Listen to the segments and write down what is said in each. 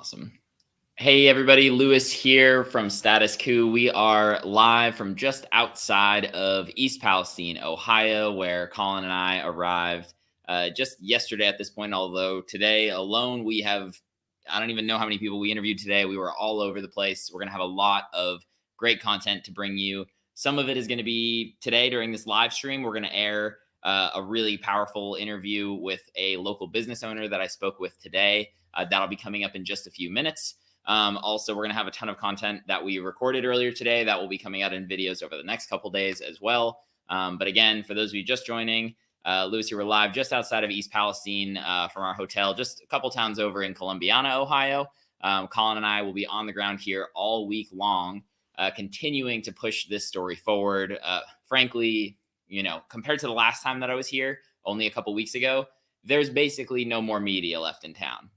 Awesome. Hey, everybody. Lewis here from Status Coup. We are live from just outside of East Palestine, Ohio, where Colin and I arrived just yesterday at this point. Although today alone, I don't even know how many people we interviewed today. We were all over the place. We're going to have a lot of great content to bring you. Some of it is going to be today during this live stream. We're going to air a really powerful interview with a local business owner that I spoke with today. That'll be coming up in just a few minutes. Also, we're going to have a ton of content that we recorded earlier today that will be coming out in videos over the next couple days as well. But again, for those of you just joining, Lewis here, we're live just outside of East Palestine from our hotel, just a couple towns over in Columbiana, Ohio. Colin and I will be on the ground here all week long, continuing to push this story forward. Frankly, compared to the last time that I was here, only a couple weeks ago, there's basically no more media left in town.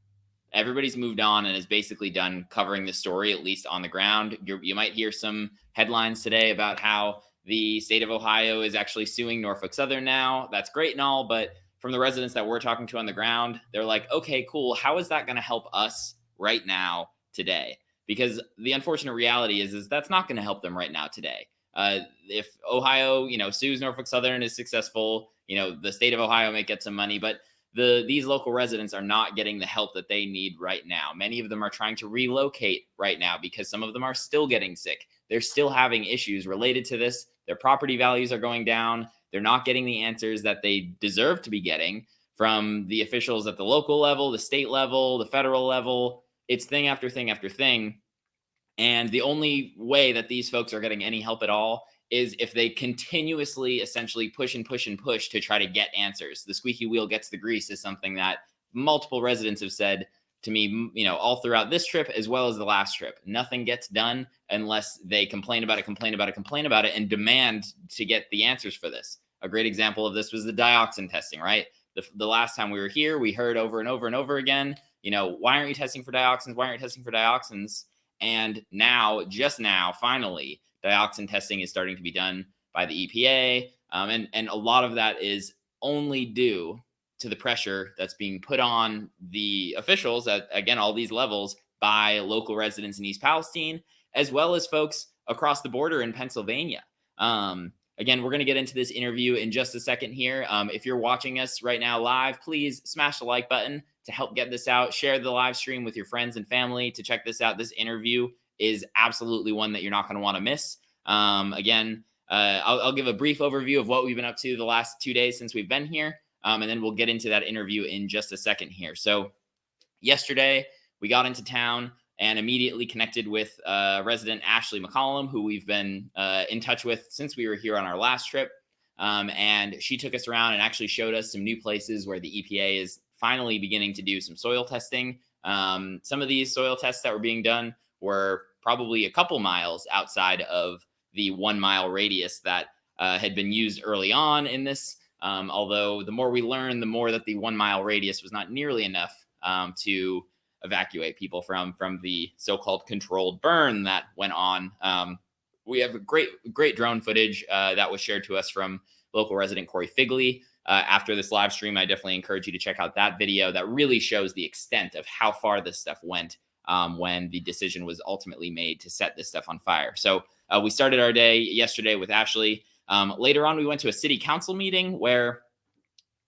Everybody's moved on and is basically done covering the story, at least on the ground. You might hear some headlines today about how the state of Ohio is actually suing Norfolk Southern now. That's great and all, but from the residents that we're talking to on the ground, they're like, okay, cool. How is that going to help us right now today? Because the unfortunate reality is that's not going to help them right now today. If Ohio, sues Norfolk Southern, is successful, the state of Ohio may get some money, but these local residents are not getting the help that they need right now. Many of them are trying to relocate right now because some of them are still getting sick. They're still having issues related to this. Their property values are going down. They're not getting the answers that they deserve to be getting from the officials at the local level, the state level, the federal level. It's thing after thing after thing. And the only way that these folks are getting any help at all is if they continuously essentially push and push and push to try to get answers. The squeaky wheel gets the grease is something that multiple residents have said to me, all throughout this trip, as well as the last trip. Nothing gets done unless they complain about it, and demand to get the answers for this. A great example of this was the dioxin testing, right? The last time we were here, we heard over and over and over again, why aren't you testing for dioxins? Why aren't you testing for dioxins? And just now, finally, dioxin testing is starting to be done by the EPA. And a lot of that is only due to the pressure that's being put on the officials at, again, all these levels by local residents in East Palestine, as well as folks across the border in Pennsylvania. Again, we're going to get into this interview in just a second here. If you're watching us right now live, please smash the like button to help get this out. Share the live stream with your friends and family to check this out. This interview is absolutely one that you're not going to want to miss. Again, I'll give a brief overview of what we've been up to the last 2 days since we've been here. And then we'll get into that interview in just a second here. So yesterday we got into town and immediately connected with resident Ashley McCollum, who we've been in touch with since we were here on our last trip. And she took us around and actually showed us some new places where the EPA is finally beginning to do some soil testing. Some of these soil tests that were being done were probably a couple miles outside of the 1 mile radius that had been used early on in this. Although the more we learn, the more that the 1 mile radius was not nearly enough to evacuate people from the so-called controlled burn that went on. We have a great drone footage that was shared to us from local resident Corey Figley. After this live stream, I definitely encourage you to check out that video that really shows the extent of how far this stuff went when the decision was ultimately made to set this stuff on fire. So we started our day yesterday with Ashley. Later on, we went to a city council meeting where,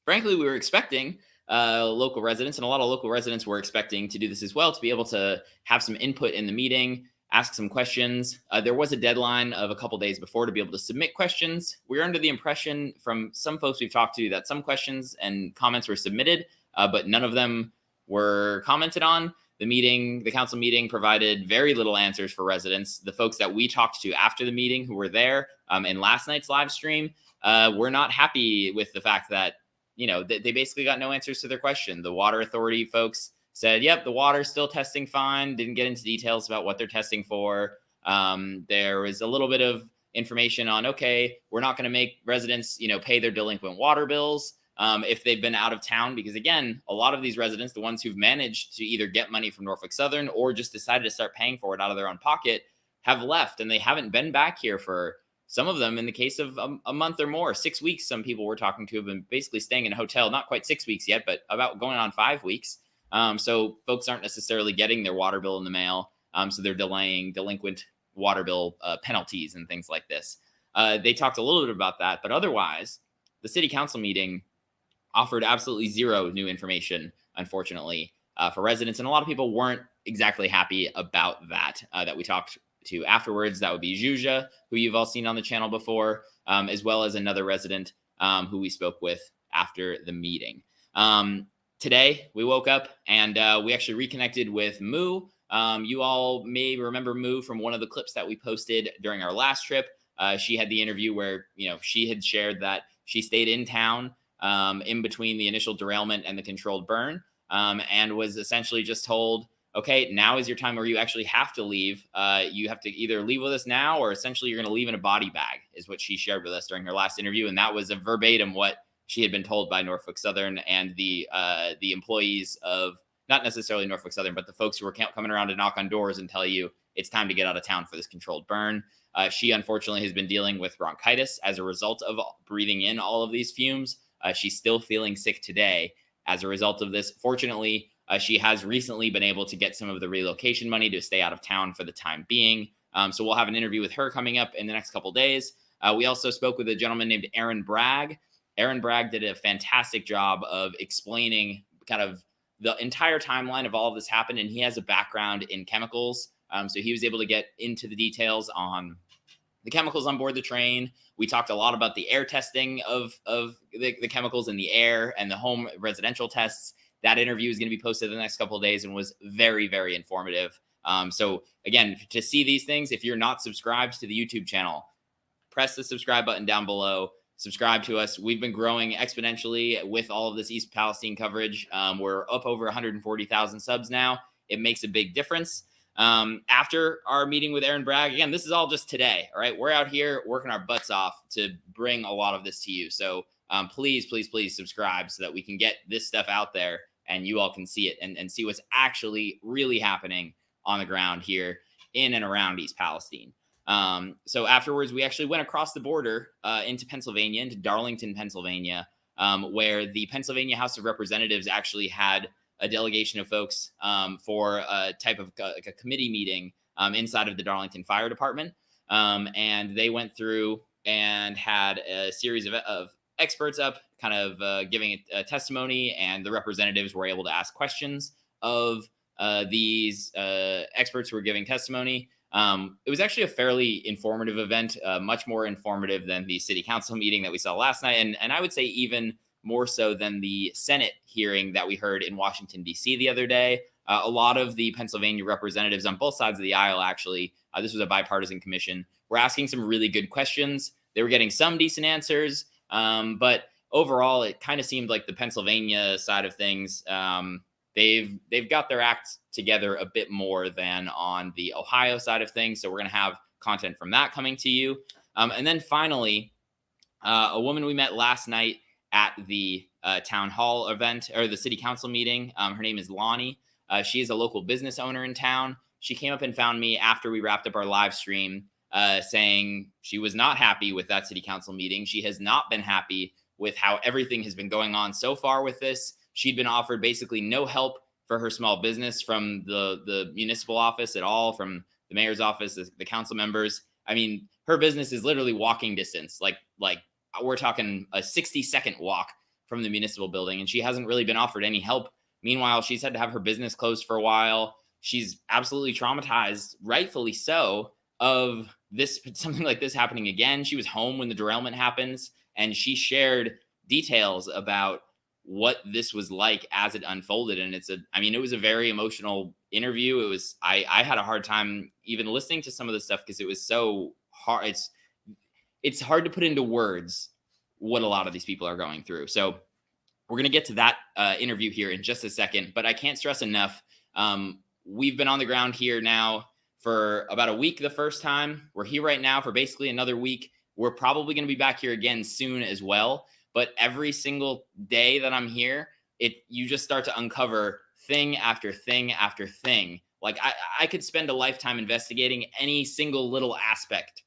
frankly, we were expecting local residents, and a lot of local residents were expecting to do this as well, to be able to have some input in the meeting, ask some questions. There was a deadline of a couple days before to be able to submit questions. We were under the impression from some folks we've talked to that some questions and comments were submitted, but none of them were commented on. The council meeting provided very little answers for residents. The folks that we talked to after the meeting who were there in last night's live stream were not happy with the fact that, they basically got no answers to their question. The water authority folks said, yep, the water's still testing fine. Didn't get into details about what they're testing for. There was a little bit of information on, okay, we're not going to make residents, pay their delinquent water bills if they've been out of town. Because again, a lot of these residents, the ones who've managed to either get money from Norfolk Southern or just decided to start paying for it out of their own pocket, have left, and they haven't been back here for some of them, in the case of a month or more, 6 weeks. Some people we're talking to have been basically staying in a hotel, not quite 6 weeks yet, but about going on 5 weeks. So folks aren't necessarily getting their water bill in the mail. So they're delaying delinquent water bill penalties and things like this. They talked a little bit about that, but otherwise, the city council meeting offered absolutely zero new information, unfortunately, for residents. And a lot of people weren't exactly happy about that, that we talked to afterwards. That would be Zhuzha, who you've all seen on the channel before, as well as another resident who we spoke with after the meeting. Today, we woke up and we actually reconnected with Moo. You all may remember Moo from one of the clips that we posted during our last trip. She had the interview where, she had shared that she stayed in town in between the initial derailment and the controlled burn, and was essentially just told, okay, now is your time where you actually have to leave. You have to either leave with us now, or essentially you're going to leave in a body bag, is what she shared with us during her last interview. And that was a verbatim what she had been told by Norfolk Southern and the employees of, not necessarily Norfolk Southern, but the folks who were coming around to knock on doors and tell you it's time to get out of town for this controlled burn. She unfortunately has been dealing with bronchitis as a result of breathing in all of these fumes. She's still feeling sick today as a result of this. Fortunately, she has recently been able to get some of the relocation money to stay out of town for the time being. So we'll have an interview with her coming up in the next couple days. We also spoke with a gentleman named Aaron Bragg. Aaron Bragg did a fantastic job of explaining kind of the entire timeline of all of this happened, and he has a background in chemicals. So he was able to get into the details on the chemicals on board the train. We talked a lot about the air testing of the chemicals in the air and the home residential tests. That interview is going to be posted in the next couple of days and was very, very informative. So again, to see these things, if you're not subscribed to the YouTube channel, press the subscribe button down below. Subscribe to us. We've been growing exponentially with all of this East Palestine coverage. We're up over 140,000 subs now. It makes a big difference. After our meeting with Aaron Bragg, again, this is all just today. All right. We're out here working our butts off to bring a lot of this to you. So please, please, please subscribe so that we can get this stuff out there and you all can see it and see what's actually really happening on the ground here in and around East Palestine. So afterwards, we actually went across the border into Pennsylvania, into Darlington, Pennsylvania, where the Pennsylvania House of Representatives actually had a delegation of folks for a type of like a committee meeting inside of the Darlington Fire Department. And they went through and had a series of experts up kind of giving a testimony, and the representatives were able to ask questions of these experts who were giving testimony. It was actually a fairly informative event, much more informative than the city council meeting that we saw last night. And I would say even more so than the Senate hearing that we heard in Washington, D.C. the other day. A lot of the Pennsylvania representatives on both sides of the aisle, actually, this was a bipartisan commission, were asking some really good questions. They were getting some decent answers. But overall, it kind of seemed like the Pennsylvania side of things, they've got their act together a bit more than on the Ohio side of things. So we're going to have content from that coming to you. And then finally, a woman we met last night at the town hall event, or the city council meeting. Her name is Lonnie. She is a local business owner in town. She came up and found me after we wrapped up our live stream, saying she was not happy with that city council meeting. She has not been happy with how everything has been going on so far with this. She'd been offered basically no help for her small business from the municipal office at all, from the mayor's office, the council members. I mean, her business is literally walking distance. Like we're talking a 60-second walk from the municipal building, and she hasn't really been offered any help. Meanwhile, she's had to have her business closed for a while. She's absolutely traumatized, rightfully so, of this, something like this happening again. She was home when the derailment happens, and she shared details about what this was like as it unfolded. And it was a very emotional interview. I had a hard time even listening to some of the stuff because it was so hard. It's hard to put into words what a lot of these people are going through. So we're going to get to that interview here in just a second, but I can't stress enough. We've been on the ground here now for about a week the first time. We're here right now for basically another week. We're probably going to be back here again soon as well. But every single day that I'm here, you just start to uncover thing after thing after thing. Like I could spend a lifetime investigating any single little aspect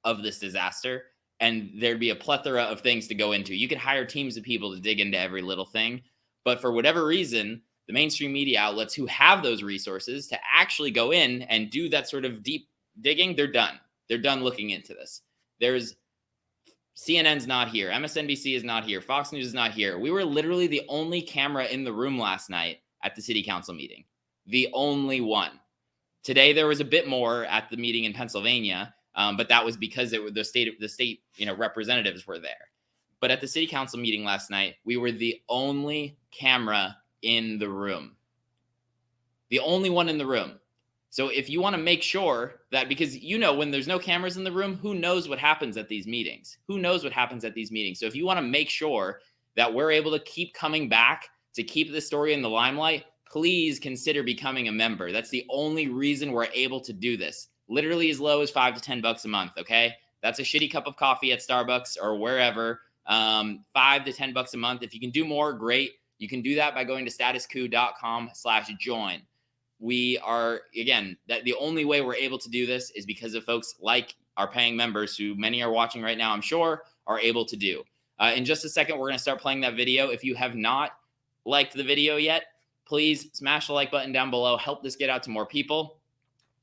of this disaster, and there'd be a plethora of things to go into. You could hire teams of people to dig into every little thing, but for whatever reason, the mainstream media outlets who have those resources to actually go in and do that sort of deep digging, they're done. They're done looking into this. There's CNN's not here. MSNBC is not here. Fox News is not here. We were literally the only camera in the room last night at the city council meeting. The only one. Today, there was a bit more at the meeting in Pennsylvania, but that was because the state representatives were there. But at the city council meeting last night, we were the only camera in the room. The only one in the room. So if you want to make sure that, because when there's no cameras in the room, who knows what happens at these meetings? Who knows what happens at these meetings? So if you want to make sure that we're able to keep coming back to keep this story in the limelight, please consider becoming a member. That's the only reason we're able to do this. Literally as low as $5 to $10 a month, okay? That's a shitty cup of coffee at Starbucks or wherever. $5 to $10 a month. If you can do more, great. You can do that by going to statuscoup.com/join. We are, again, that the only way we're able to do this is because of folks like our paying members, who many are watching right now, I'm sure, are able to do. In just a second, we're going to start playing that video. If you have not liked the video yet, please smash the like button down below. Help this get out to more people.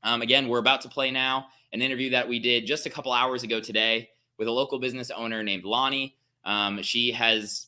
Again, we're about to play now an interview that we did just a couple hours ago today with a local business owner named Lonnie. She has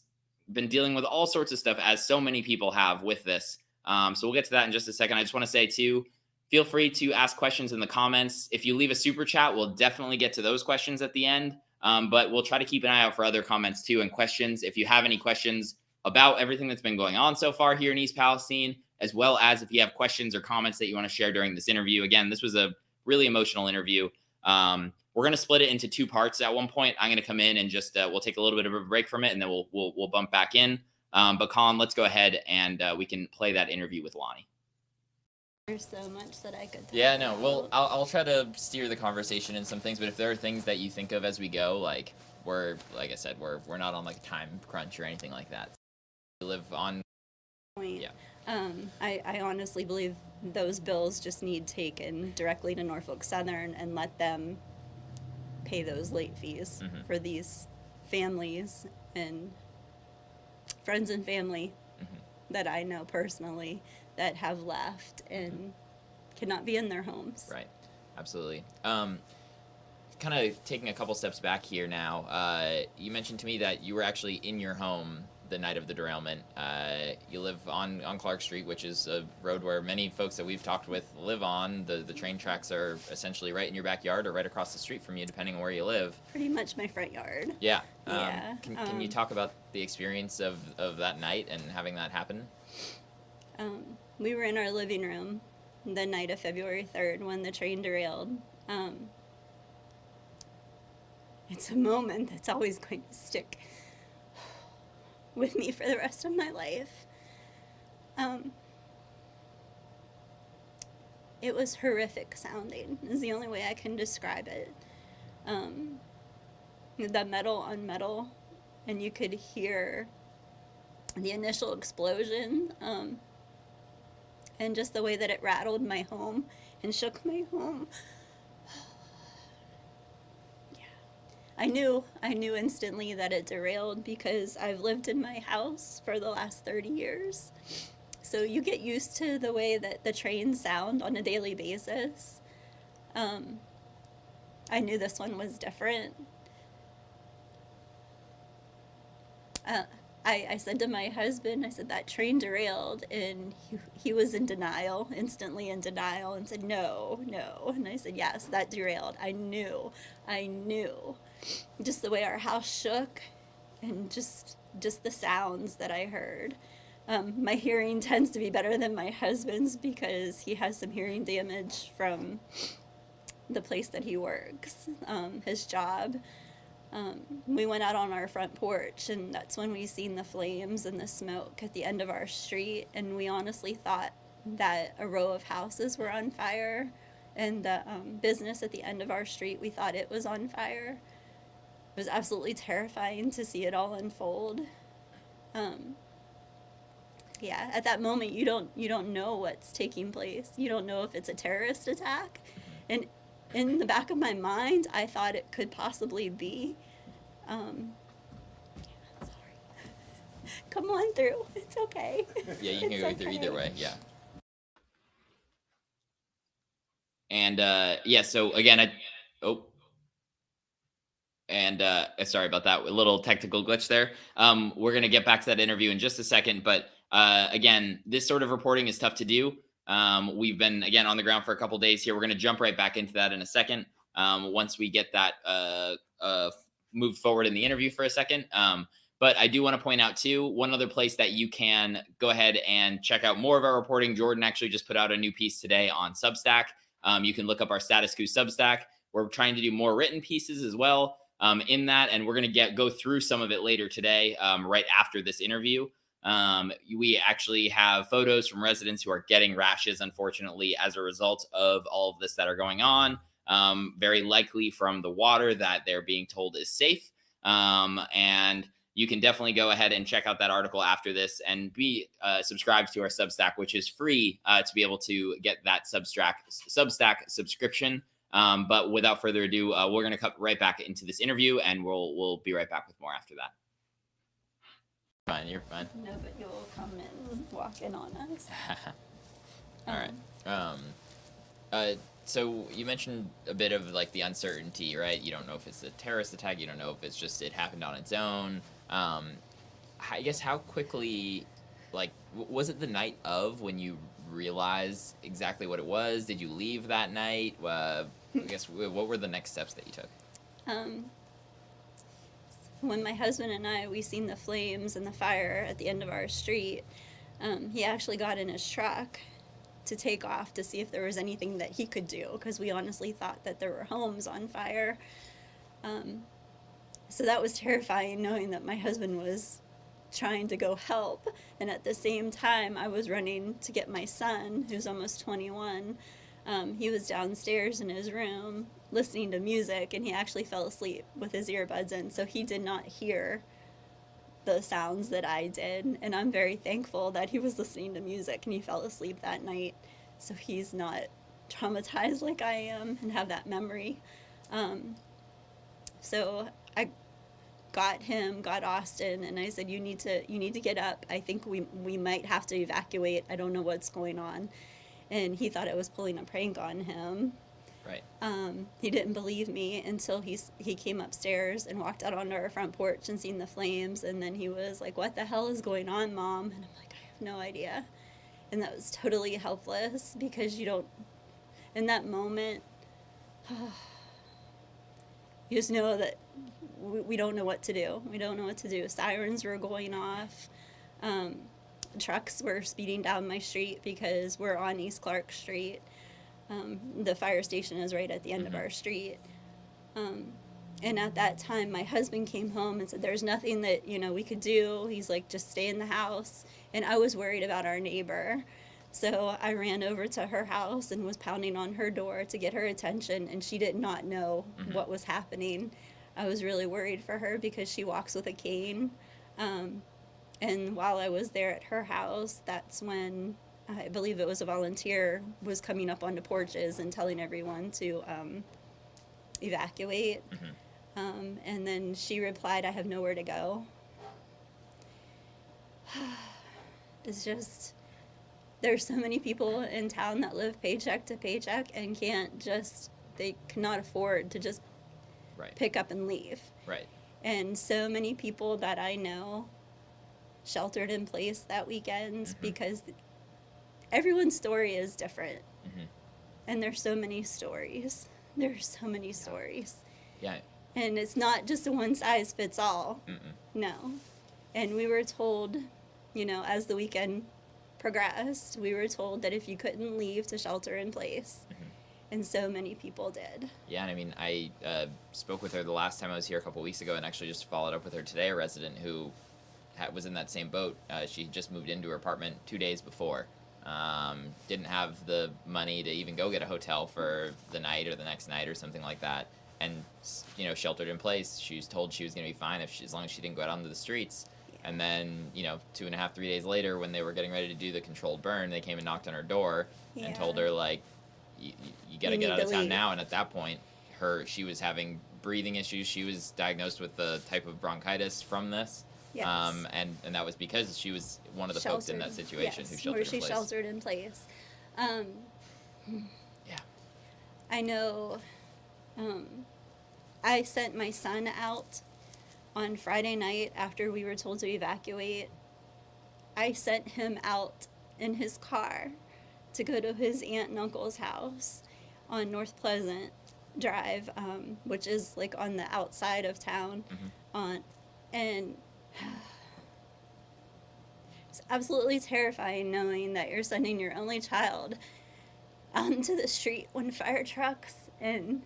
been dealing with all sorts of stuff, as so many people have with this. So we'll get to that in just a second. I just want to say too, feel free to ask questions in the comments. If you leave a super chat, we'll definitely get to those questions at the end. But we'll try to keep an eye out for other comments too and questions. If you have any questions about everything that's been going on so far here in East Palestine, as well as if you have questions or comments that you want to share during this interview. Again, this was a really emotional interview. We're going to split it into two parts. At one point, I'm going to come in and just we'll take a little bit of a break from it, and then we'll bump back in. But Colin, let's go ahead and we can play that interview with Lonnie. There's so much that I could talk about. Well, I'll try to steer the conversation in some things, but if there are things that you think of as we go, like I said, we're not on like a time crunch or anything like that. We live on point. Yeah. I honestly believe those bills just need taken directly to Norfolk Southern and let them pay those late fees for these families and friends and family that I know personally that have left and cannot be in their homes. Right. Absolutely. Kind of taking a couple steps back here now, you mentioned to me that you were actually in your home the night of the derailment. You live on Clark Street, which is a road where many folks that we've talked with live on. The train tracks are essentially right in your backyard or right across the street from you, depending on where you live. Pretty much my front yard. Yeah. Can you talk about the experience of that night and having that happen? We were in our living room the night of February 3rd when the train derailed. It's a moment that's always going to stick with me for the rest of my life. It was horrific sounding, is the only way I can describe it. The metal on metal, and you could hear the initial explosion, and just the way that it rattled my home and shook my home. I knew instantly that it derailed because I've lived in my house for the last 30 years. So you get used to the way that the trains sound on a daily basis. I knew this one was different. I said to my husband, I said, that train derailed, and he was in denial, instantly in denial, and said, no. And I said, yes, that derailed. I knew. Just the way our house shook, and just the sounds that I heard. My hearing tends to be better than my husband's because he has some hearing damage from the place that he works, his job. We went out on our front porch, and that's when we seen the flames and the smoke at the end of our street, and we honestly thought that a row of houses were on fire, and the business at the end of our street, we thought it was on fire. It was absolutely terrifying to see it all unfold. Yeah, at that moment, you don't know what's taking place. You don't know if it's a terrorist attack, and in the back of my mind, I thought it could possibly be. Come on through. It's okay. Yeah, you can It's go through either okay. way. Yeah. And yeah, so again, oh, and sorry about that, a little technical glitch there. We're gonna get back to that interview in just a second, but again, this sort of reporting is tough to do. We've been again on the ground for a couple days here. We're gonna jump right back into that in a second. Once we get that moved forward in the interview for a second. But I do want to point out too, one other place that you can go ahead and check out more of our reporting. Jordan actually just put out a new piece today on Substack. You can look up our Status Coup Substack. We're trying to do more written pieces as well in that, and we're going to go through some of it later today, right after this interview. We actually have photos from residents who are getting rashes, unfortunately, as a result of all of this that are going on. Very likely from the water that they're being told is safe. And you can definitely go ahead and check out that article after this and be subscribed to our Substack, which is free to be able to get that Substack subscription. But without further ado, we're going to cut right back into this interview, and we'll be right back with more after that. Fine, you're fine. No, but you'll come and walk in on us. All right. So you mentioned a bit of like the uncertainty, right? You don't know if it's a terrorist attack. You don't know if it's just it happened on its own. I guess how quickly, like, was it the night of when you realized exactly what it was? Did you leave that night? I guess what were the next steps that you took? When my husband and we seen the flames and the fire at the end of our street, he actually got in his truck to take off to see if there was anything that he could do, because we honestly thought that there were homes on fire. So that was terrifying, knowing that my husband was trying to go help, and at the same time I was running to get my son, who's almost 21. He was downstairs in his room listening to music, and he actually fell asleep with his earbuds in, so he did not hear the sounds that I did, and I'm very thankful that he was listening to music and he fell asleep that night, so he's not traumatized like I am and have that memory. So I got Austin, and I said, you need to get up. I think we might have to evacuate. I don't know what's going on. And he thought I was pulling a prank on him. Right. He didn't believe me until he came upstairs and walked out onto our front porch and seen the flames, and then he was like, "What the hell is going on, Mom?" And I'm like, "I have no idea." And that was totally helpless, because you don't, in that moment, you just know that we don't know what to do. We don't know what to do. Sirens were going off. Trucks were speeding down my street because we're on East Clark Street. The fire station is right at the end of our street. And at that time, my husband came home and said, "There's nothing that, we could do." He's like, "Just stay in the house." And I was worried about our neighbor. So I ran over to her house and was pounding on her door to get her attention, and she did not know what was happening. I was really worried for her because she walks with a cane. And while I was there at her house, that's when I believe it was a volunteer was coming up onto porches and telling everyone to evacuate. And then she replied, "I have nowhere to go." It's just, there's so many people in town that live paycheck to paycheck and they cannot afford to just pick up and leave. Right. And so many people that I know sheltered in place that weekend because everyone's story is different. And there's so many stories. There's so many stories. Yeah. And it's not just a one size fits all. No. And we were told, as the weekend progressed, we were told that if you couldn't leave, to shelter in place. And so many people did. Yeah, and I mean, I spoke with her the last time I was here a couple weeks ago, and actually just followed up with her today, a resident who was in that same boat. She just moved into her apartment 2 days before. Didn't have the money to even go get a hotel for the night or the next night or something like that. And, sheltered in place. She was told she was going to be fine as long as she didn't go out onto the streets. And then, 2.5, 3 days later, when they were getting ready to do the controlled burn, they came and knocked on her door and told her, like, you got to get out of town now. And at that point, she was having breathing issues. She was diagnosed with the type of bronchitis from this. Yes. And that was because she was one of the folks in that situation who Yes, sheltered where in she place. sheltered in place. Um, Yeah. I know I sent my son out on Friday night after we were told to evacuate. I sent him out in his car to go to his aunt and uncle's house on North Pleasant Drive, which is like on the outside of town. On and it's absolutely terrifying knowing that you're sending your only child out into the street when fire trucks and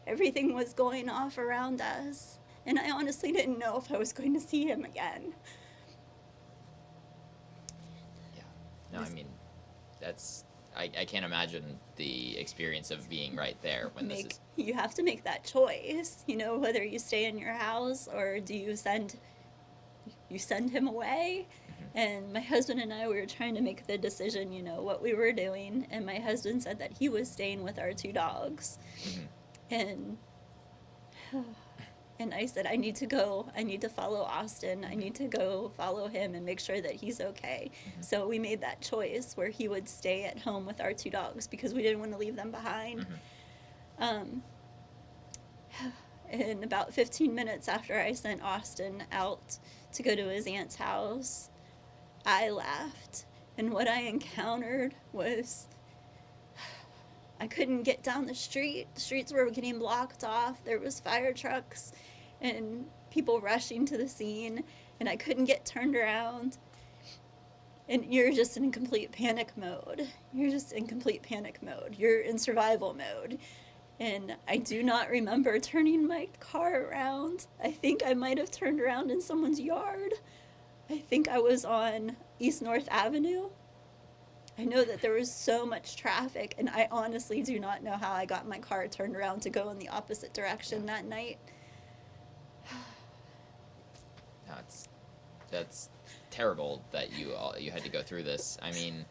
everything was going off around us. And I honestly didn't know if I was going to see him again. Yeah. No, I mean, that's I can't imagine the experience of being right there when this is. You have to make that choice, you know, whether you stay in your house or do you send him away. And my husband and I, we were trying to make the decision, you know, what we were doing. And my husband said that he was staying with our 2 dogs. And I said, I need to go. I need to follow Austin. I need to go follow him and make sure that he's okay. So we made that choice where he would stay at home with our 2 dogs because we didn't want to leave them behind. And about 15 minutes after I sent Austin out to go to his aunt's house, I left. And what I encountered was I couldn't get down the street. The streets were getting blocked off. There was fire trucks and people rushing to the scene, and I couldn't get turned around. And you're just in complete panic mode. You're in survival mode. And I do not remember turning my car around. I think I might have turned around in someone's yard. I think I was on East North Avenue. I know that there was so much traffic, and I honestly do not know how I got my car turned around to go in the opposite direction that night. No, that's terrible that you had to go through this. I mean,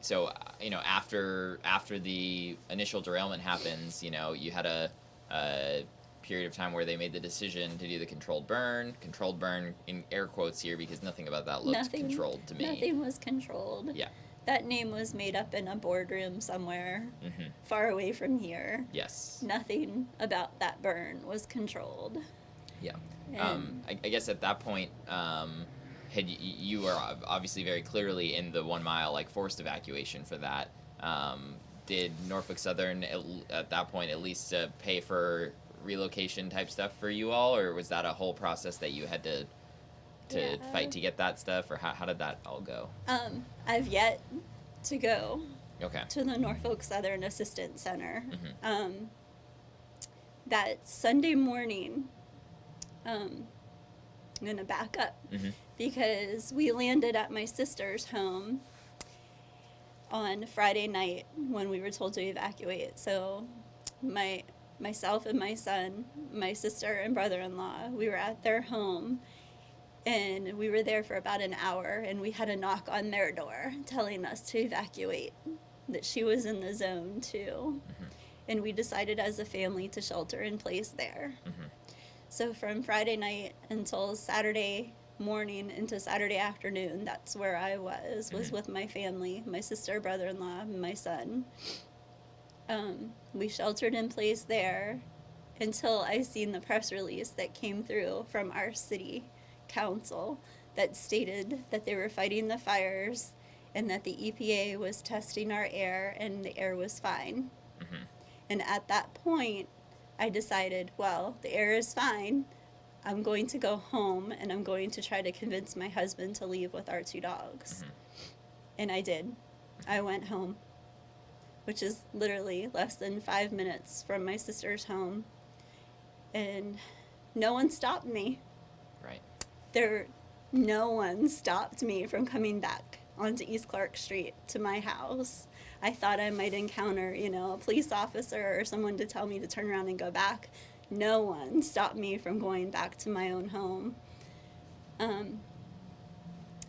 so you know, after the initial derailment happens, you know, you had a period of time where they made the decision to do the controlled burn in air quotes here because nothing about that looked controlled to me. Nothing was controlled. Yeah. That name was made up in a boardroom somewhere far away from here. Yes. Nothing about that burn was controlled. Yeah. I guess at that point, you were obviously very clearly in the 1 mile like forced evacuation for that. Did Norfolk Southern at that point at least pay for relocation type stuff for you all, or was that a whole process that you had to fight to get that stuff, or how did that all go? I've yet to go to the Norfolk Southern Assistance Center. That Sunday morning, I'm going to back up because we landed at my sister's home on Friday night when we were told to evacuate. So myself and my son, my sister and brother-in-law, we were at their home, and we were there for about an hour, and we had a knock on their door telling us to evacuate, that she was in the zone too. And we decided as a family to shelter in place there. So from Friday night until Saturday morning into Saturday afternoon, that's where I was with my family, my sister, brother-in-law, and my son. We sheltered in place there until I seen the press release that came through from our city council that stated that they were fighting the fires and that the EPA was testing our air and the air was fine. And at that point, I decided, well, the air is fine. I'm going to go home and I'm going to try to convince my husband to leave with our 2 dogs. And I did. I went home, which is literally less than 5 minutes from my sister's home. And no one stopped me. Right. No one stopped me from coming back onto East Clark Street to my house. I thought I might encounter, you know, a police officer or someone to tell me to turn around and go back. No one stopped me from going back to my own home.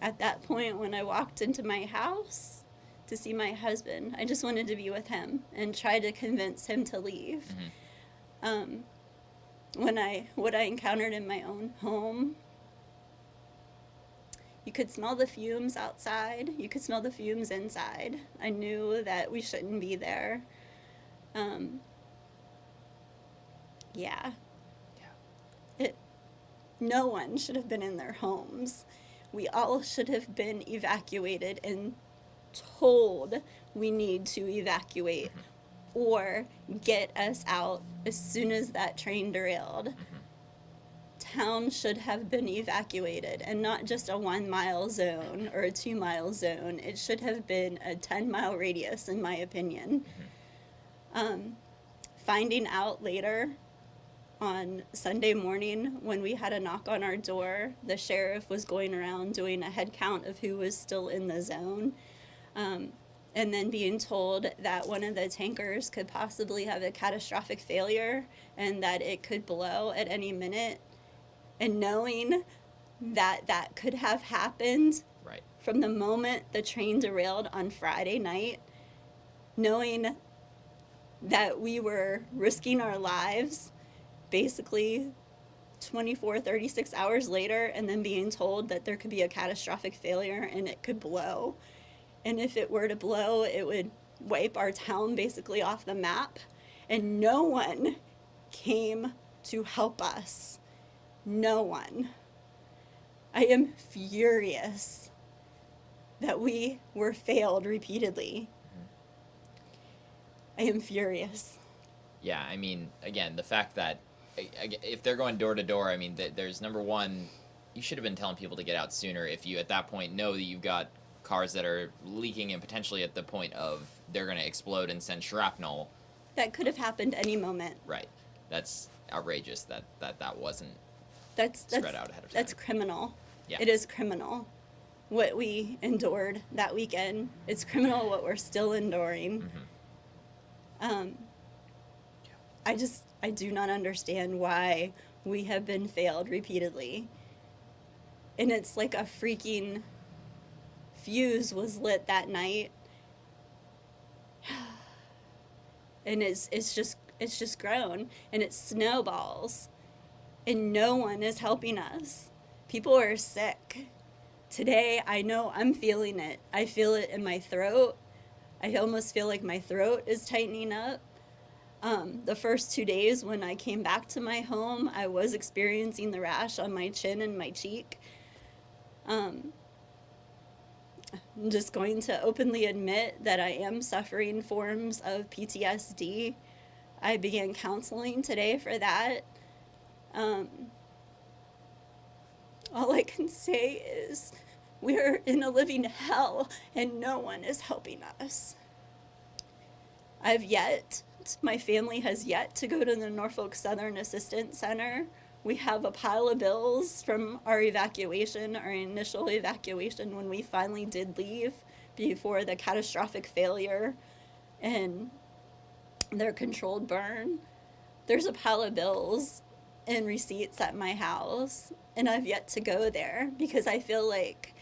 At that point, when I walked into my house to see my husband, I just wanted to be with him and try to convince him to leave. what I encountered in my own home. You could smell the fumes outside. You could smell the fumes inside. I knew that we shouldn't be there. Um, yeah. It, no one should have been in their homes. We all should have been evacuated and told we need to evacuate or get us out as soon as that train derailed. Town should have been evacuated, and not just a 1 mile zone or a 2 mile zone. It should have been a 10-mile radius, in my opinion. Finding out later on Sunday morning when we had a knock on our door, the sheriff was going around doing a head count of who was still in the zone. And then being told that one of the tankers could possibly have a catastrophic failure and that it could blow at any minute. And knowing that that could have happened Right. from the moment the train derailed on Friday night, knowing that we were risking our lives basically 24, 36 hours later, and then being told that there could be a catastrophic failure and it could blow. And if it were to blow, it would wipe our town basically off the map. And no one came to help us. No one. I am furious that we were failed repeatedly. I am furious. Yeah, I mean, again, the fact that if they're going door to door, I mean, there's number one, you should have been telling people to get out sooner if you at that point know that you've got cars that are leaking and potentially at the point of they're going to explode and send shrapnel. That could have happened any moment. Right. That's outrageous that wasn't That's spread out ahead of time. That's criminal. Yeah. It is criminal what we endured that weekend. It's criminal what we're still enduring. I do not understand why we have been failed repeatedly. And it's like a freaking fuse was lit that night. And it's just grown and it snowballs. And no one is helping us. People are sick. Today, I know I'm feeling it. I feel it in my throat. I almost feel like my throat is tightening up. The first 2 days when I came back to my home, I was experiencing the rash on my chin and my cheek. I'm just going to openly admit that I am suffering forms of PTSD. I began counseling today for that. All I can say is we're in a living hell and no one is helping us. My family has yet to go to the Norfolk Southern Assistance Center. We have a pile of bills from our evacuation, our initial evacuation when we finally did leave before the catastrophic failure and their controlled burn. There's a pile of bills and receipts at my house, and I've yet to go there because I feel like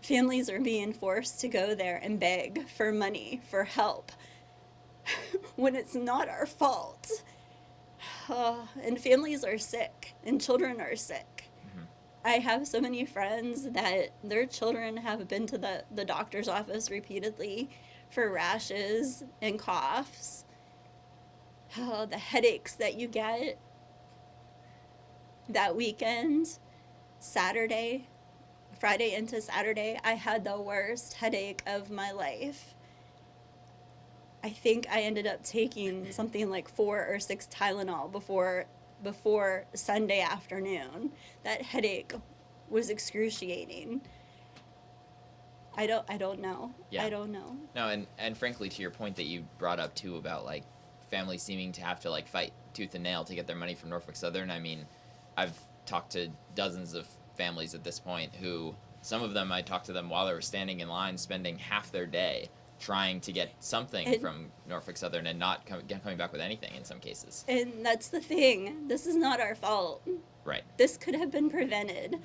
families are being forced to go there and beg for money, for help, when it's not our fault. And families are sick, and children are sick. I have so many friends that their children have been to the doctor's office repeatedly for rashes and coughs. The headaches that you get. That weekend, Friday into Saturday, I had the worst headache of my life. I think I ended up taking something like 4 or 6 Tylenol before Sunday afternoon. That headache was excruciating. I don't know. Yeah. I don't know. No, and frankly, to your point that you brought up too about like families seeming to have to like fight tooth and nail to get their money from Norfolk Southern. I mean, I've talked to dozens of families at this point who, some of them I talked to them while they were standing in line, spending half their day trying to get something from Norfolk Southern and not coming back with anything in some cases. And that's the thing. This is not our fault. Right. This could have been prevented.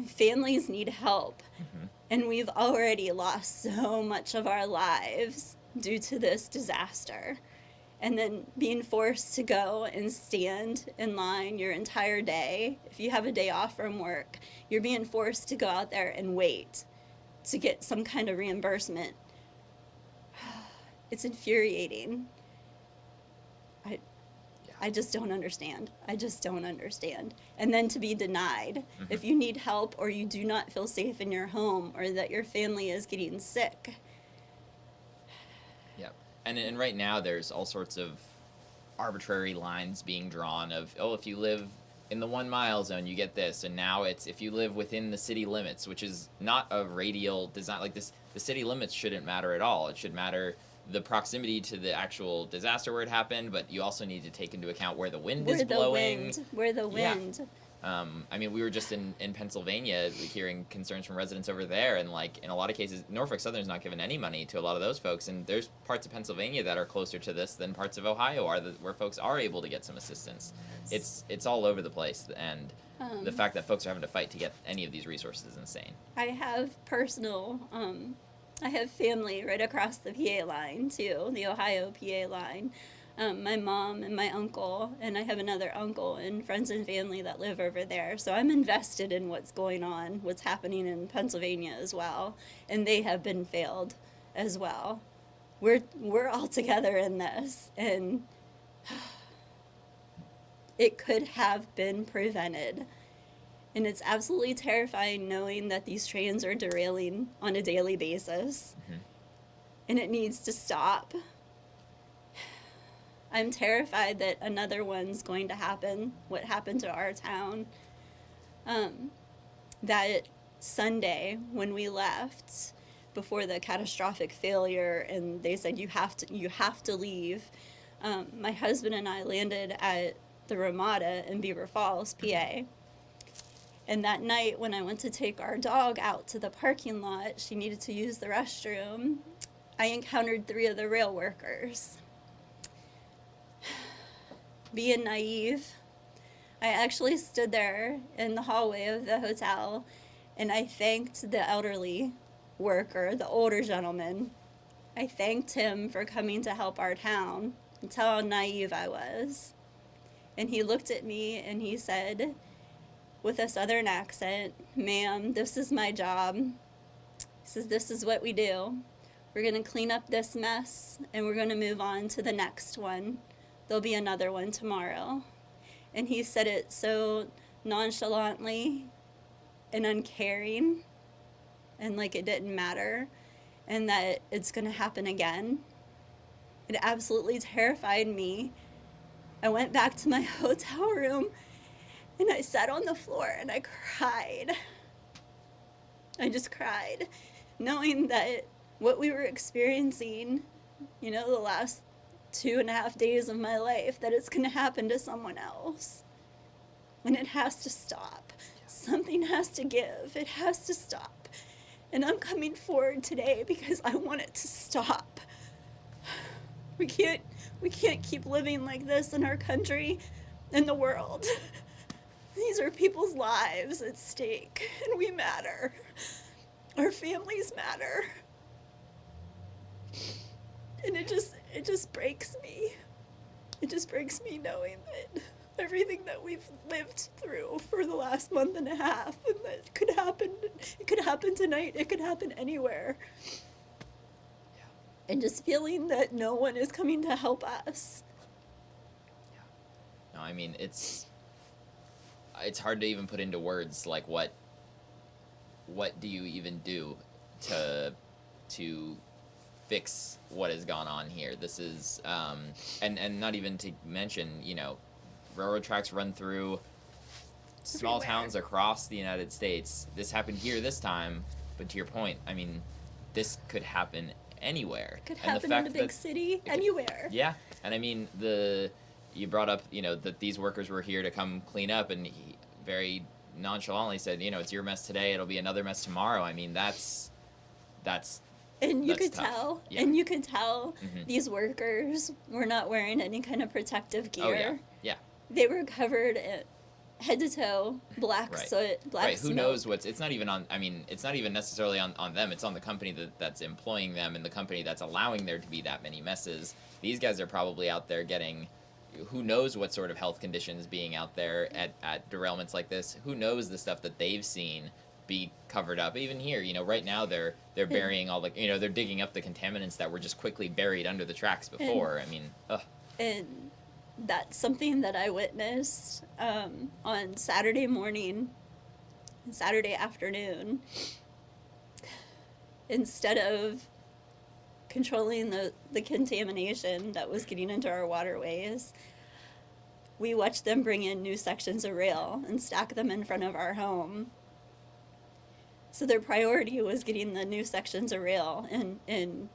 Families need help. And we've already lost so much of our lives due to this disaster. and then being forced to go and stand in line your entire day. If you have a day off from work, you're being forced to go out there and wait to get some kind of reimbursement. It's infuriating. I just don't understand. I just don't understand. And then to be denied. Mm-hmm. If you need help or you do not feel safe in your home or that your family is getting sick. Yep. And right now there's all sorts of arbitrary lines being drawn of, oh, if you live in the 1 mile zone, you get this. And now it's if you live within the city limits, which is not a radial design. Like this, the city limits shouldn't matter at all. It should matter the proximity to the actual disaster where it happened, but you also need to take into account where the wind is blowing. Where the wind. Yeah. I mean, we were just in Pennsylvania hearing concerns from residents over there, and like in a lot of cases, Norfolk Southern's not given any money to a lot of those folks, and there's parts of Pennsylvania that are closer to this than parts of Ohio are, where folks are able to get some assistance. It's all over the place, and the fact that folks are having to fight to get any of these resources is insane. I have I have family right across the PA line, too, the Ohio PA line. My mom and my uncle, and I have another uncle and friends and family that live over there. So I'm invested in what's going on, what's happening in Pennsylvania as well. And they have been failed as well. We're all together in this, and it could have been prevented. And it's absolutely terrifying knowing that these trains are derailing on a daily basis. Mm-hmm. And it needs to stop. I'm terrified that another one's going to happen, what happened to our town. That Sunday when we left before the catastrophic failure and they said you have to leave, my husband and I landed at the Ramada in Beaver Falls, PA. And that night when I went to take our dog out to the parking lot, she needed to use the restroom, I encountered 3 of the rail workers. Being naive, I actually stood there in the hallway of the hotel and I thanked the elderly worker, the older gentleman. I thanked him for coming to help our town and tell how naive I was. And he looked at me and he said, with a southern accent, "Ma'am, this is my job." He says, "This is what we do. We're going to clean up this mess and we're going to move on to the next one. There'll be another one tomorrow." And he said it so nonchalantly and uncaring and like it didn't matter and that it's going to happen again. It absolutely terrified me. I went back to my hotel room and I sat on the floor and I cried. I just cried, knowing that what we were experiencing, the last 2.5 days of my life, that it's going to happen to someone else. And it has to stop. Something has to give. It has to stop. And I'm coming forward today because I want it to stop. We can't keep living like this in our country and the world. These are people's lives at stake, and we matter. Our families matter. And it just breaks me. It just breaks me knowing that everything that we've lived through for the last month and a half, and that it could happen tonight, it could happen anywhere. Yeah. And just feeling that no one is coming to help us. Yeah. No, I mean, it's hard to even put into words, like what do you even do to fix what has gone on here? This is and not even to mention, railroad tracks run through small towns across the United States. This happened here this time, but to your point, I mean, this could happen anywhere. It could happen in a big city, anywhere. Yeah, and I mean, you brought up, that these workers were here to come clean up, and he very nonchalantly said, it's your mess today, it'll be another mess tomorrow. I mean, that's and you could tough. tell, yeah. and you could tell Mm-hmm. these workers were not wearing any kind of protective gear. Oh, yeah. They were covered head to toe, black Right. soot, black Right. Who smoke. knows what's, it's not even on, I mean, it's not even necessarily on them. It's on the company that's employing them and the company that's allowing there to be that many messes. These guys are probably out there getting, who knows what sort of health conditions being out there at derailments like this. Who knows the stuff that they've seen be covered up. Even here, right now they're burying all the, they're digging up the contaminants that were just quickly buried under the tracks before. I mean, ugh. And that's something that I witnessed on Saturday morning and Saturday afternoon. Instead of controlling the contamination that was getting into our waterways, we watched them bring in new sections of rail and stack them in front of our home. So their priority was getting the new sections of rail and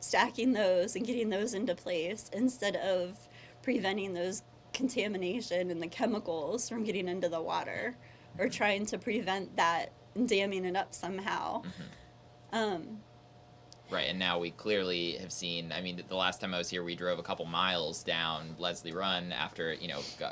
stacking those and getting those into place instead of preventing those contamination and the chemicals from getting into the water or trying to prevent that and damming it up somehow. Right, and now we clearly have seen, I mean, the last time I was here, we drove a couple miles down Leslie Run after,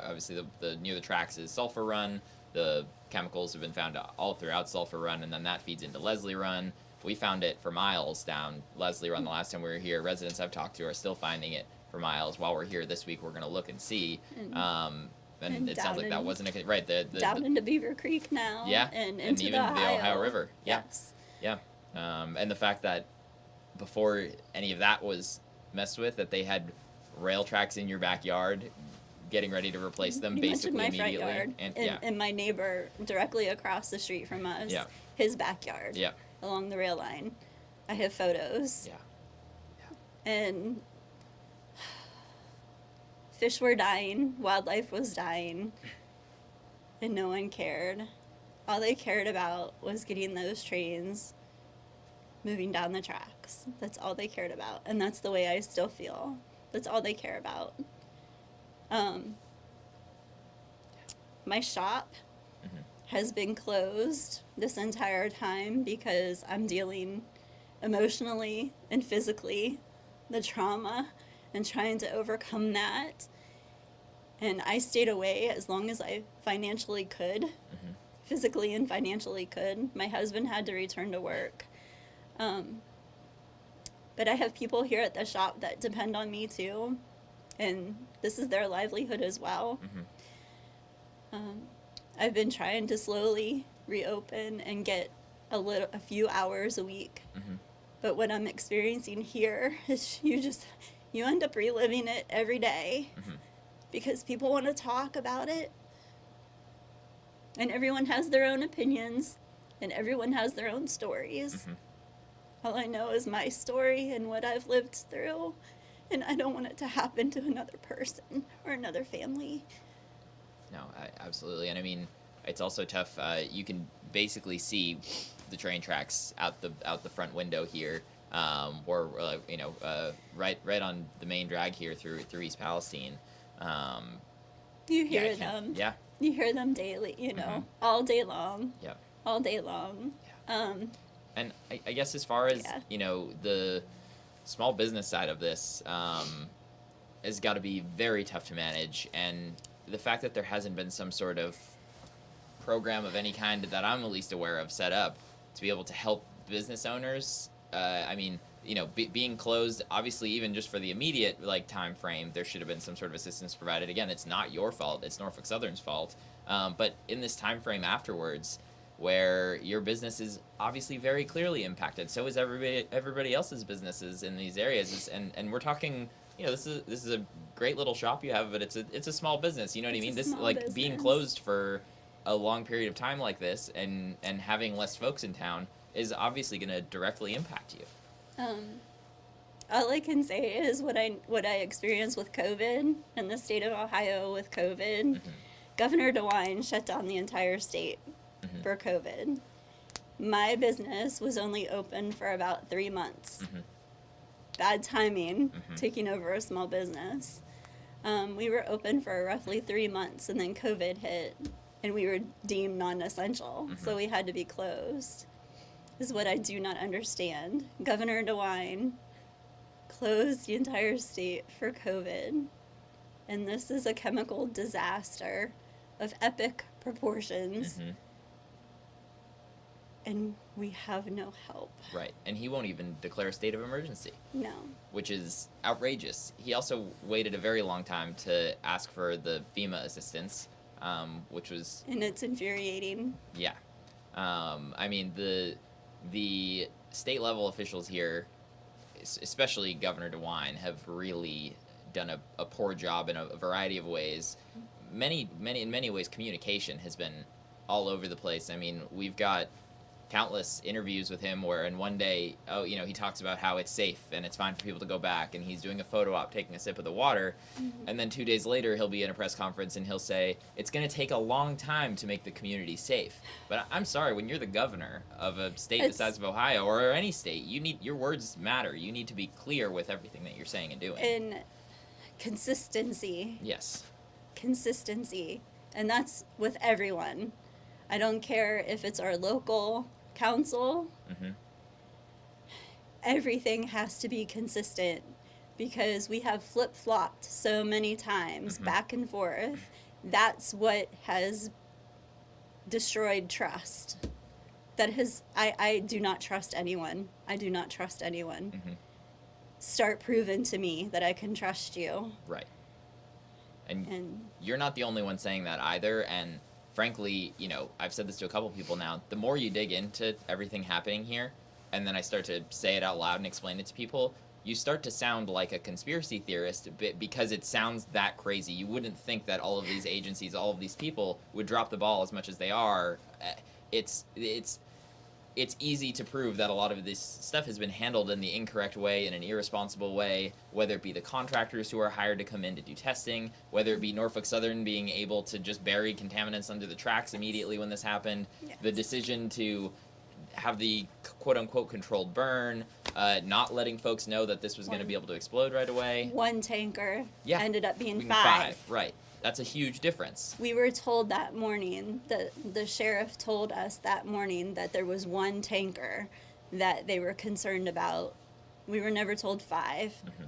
obviously the near the tracks is Sulphur Run. The chemicals have been found all throughout Sulphur Run, and then that feeds into Leslie Run. We found it for miles down Leslie Run the last time we were here. Residents I've talked to are still finding it for miles. While we're here this week, we're going to look and see. And it sounds like that wasn't a, right. Down into Beaver Creek now. Yeah, and into even the Ohio River. Yeah. Yes. Yeah. And the fact that before any of that was messed with, that they had rail tracks in your backyard getting ready to replace them You basically mentioned my immediately. front yard, and my neighbor directly across the street from us, his backyard, along the rail line. I have photos. And fish were dying, wildlife was dying, and no one cared. All they cared about was getting those trains moving down the tracks. That's all they cared about, and that's the way I still feel. That's all they care about. My shop has been closed this entire time because I'm dealing emotionally and physically the trauma and trying to overcome that. And I stayed away as long as I financially could, physically and financially could. My husband had to return to work. But I have people here at the shop that depend on me too, and this is their livelihood as well. I've been trying to slowly reopen and get a few hours a week. But what I'm experiencing here is you end up reliving it every day because people want to talk about it, and everyone has their own opinions and everyone has their own stories. All I know is my story and what I've lived through, and I don't want it to happen to another person or another family. No, absolutely. And I mean, it's also tough. You can basically see the train tracks out the front window here, or right on the main drag here through East Palestine. You hear them. Yeah. You hear them daily. All day long. Yeah. All day long. Yeah. And I guess as far as the small business side of this has got to be very tough to manage, and the fact that there hasn't been some sort of program of any kind that I'm at least aware of set up to be able to help business owners. I mean, being closed, obviously, even just for the immediate time frame, there should have been some sort of assistance provided. Again, it's not your fault; it's Norfolk Southern's fault. But in this time frame afterwards, where your business is obviously very clearly impacted, so is everybody else's businesses in these areas. And we're talking, this is a great little shop you have, but it's a small business. You know what I mean? This business. Being closed for a long period of time like this, and having less folks in town is obviously going to directly impact you. All I can say is what I experienced with COVID in the state of Ohio with COVID. Governor DeWine shut down the entire state for COVID. My business was only open for about 3 months. Bad timing, taking over a small business. We were open for roughly 3 months, and then COVID hit, and we were deemed non-essential, so we had to be closed. This is what I do not understand. Governor DeWine closed the entire state for COVID, and this is a chemical disaster of epic proportions. Mm-hmm. And we have no help. Right. And he won't even declare a state of emergency. No. Which is outrageous. He also waited a very long time to ask for the FEMA assistance, which was... And it's infuriating. Yeah. I mean, the state level officials here, especially Governor DeWine, have really done a poor job in a variety of ways. In many ways, communication has been all over the place. I mean, we've got countless interviews with him where in one day, he talks about how it's safe and it's fine for people to go back, and he's doing a photo op taking a sip of the water, and then 2 days later he'll be in a press conference and he'll say it's going to take a long time to make the community safe. But I'm sorry, when you're the governor of a state the size of Ohio or any state, your words matter. You need to be clear with everything that you're saying and doing. And consistency. Yes. Consistency. And that's with everyone. I don't care if it's our local council. Mm-hmm. Everything has to be consistent because we have flip-flopped so many times, back and forth. That's what has destroyed trust. I do not trust anyone. I do not trust anyone. Mm-hmm. Start proving to me that I can trust you. Right. And you're not the only one saying that either. And frankly, I've said this to a couple people now, the more you dig into everything happening here, and then I start to say it out loud and explain it to people, you start to sound like a conspiracy theorist because it sounds that crazy. You wouldn't think that all of these agencies, all of these people would drop the ball as much as they are. It's easy to prove that a lot of this stuff has been handled in the incorrect way, in an irresponsible way, whether it be the contractors who are hired to come in to do testing, whether it be Norfolk Southern being able to just bury contaminants under the tracks immediately when this happened, the decision to have the quote-unquote controlled burn, not letting folks know that this was going to be able to explode right away. One tanker ended up being 5. 5, right. That's a huge difference. We were told that morning, the sheriff told us that morning that there was 1 tanker that they were concerned about. We were never told 5. Mm-hmm.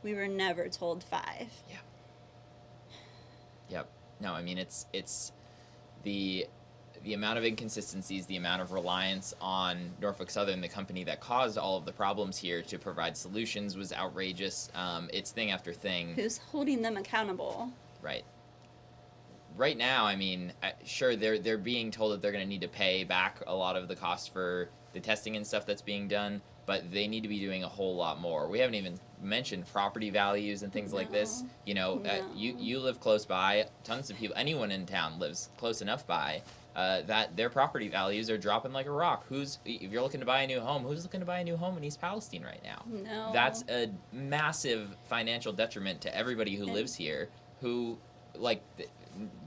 We were never told 5. Yeah. Yep. No, I mean, it's the amount of inconsistencies, the amount of reliance on Norfolk Southern, the company that caused all of the problems here, to provide solutions was outrageous. It's thing after thing. Who's holding them accountable? Right. Right now, I mean, sure, they're being told that they're going to need to pay back a lot of the cost for the testing and stuff that's being done, but they need to be doing a whole lot more. We haven't even mentioned property values and things like this. You live close by. Tons of people, anyone in town lives close enough by that their property values are dropping like a rock. If you're looking to buy a new home, who's looking to buy a new home in East Palestine right now? No. That's a massive financial detriment to everybody who lives here, who,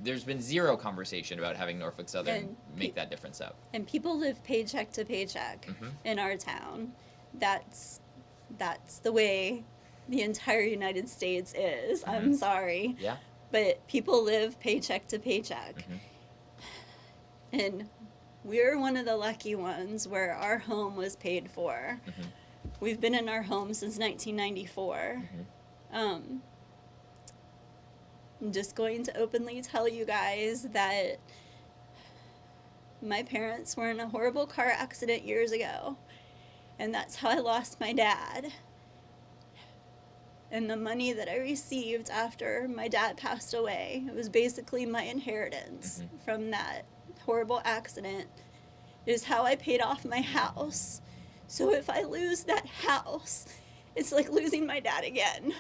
there's been zero conversation about having Norfolk Southern make that difference up. And people live paycheck to paycheck in our town. That's the way the entire United States is. I'm sorry. Yeah. But people live paycheck to paycheck. And we're one of the lucky ones where our home was paid for. We've been in our home since 1994. I'm just going to openly tell you guys that my parents were in a horrible car accident years ago, and that's how I lost my dad. And the money that I received after my dad passed away, it was basically my inheritance from that horrible accident, is how I paid off my house. So if I lose that house, it's like losing my dad again.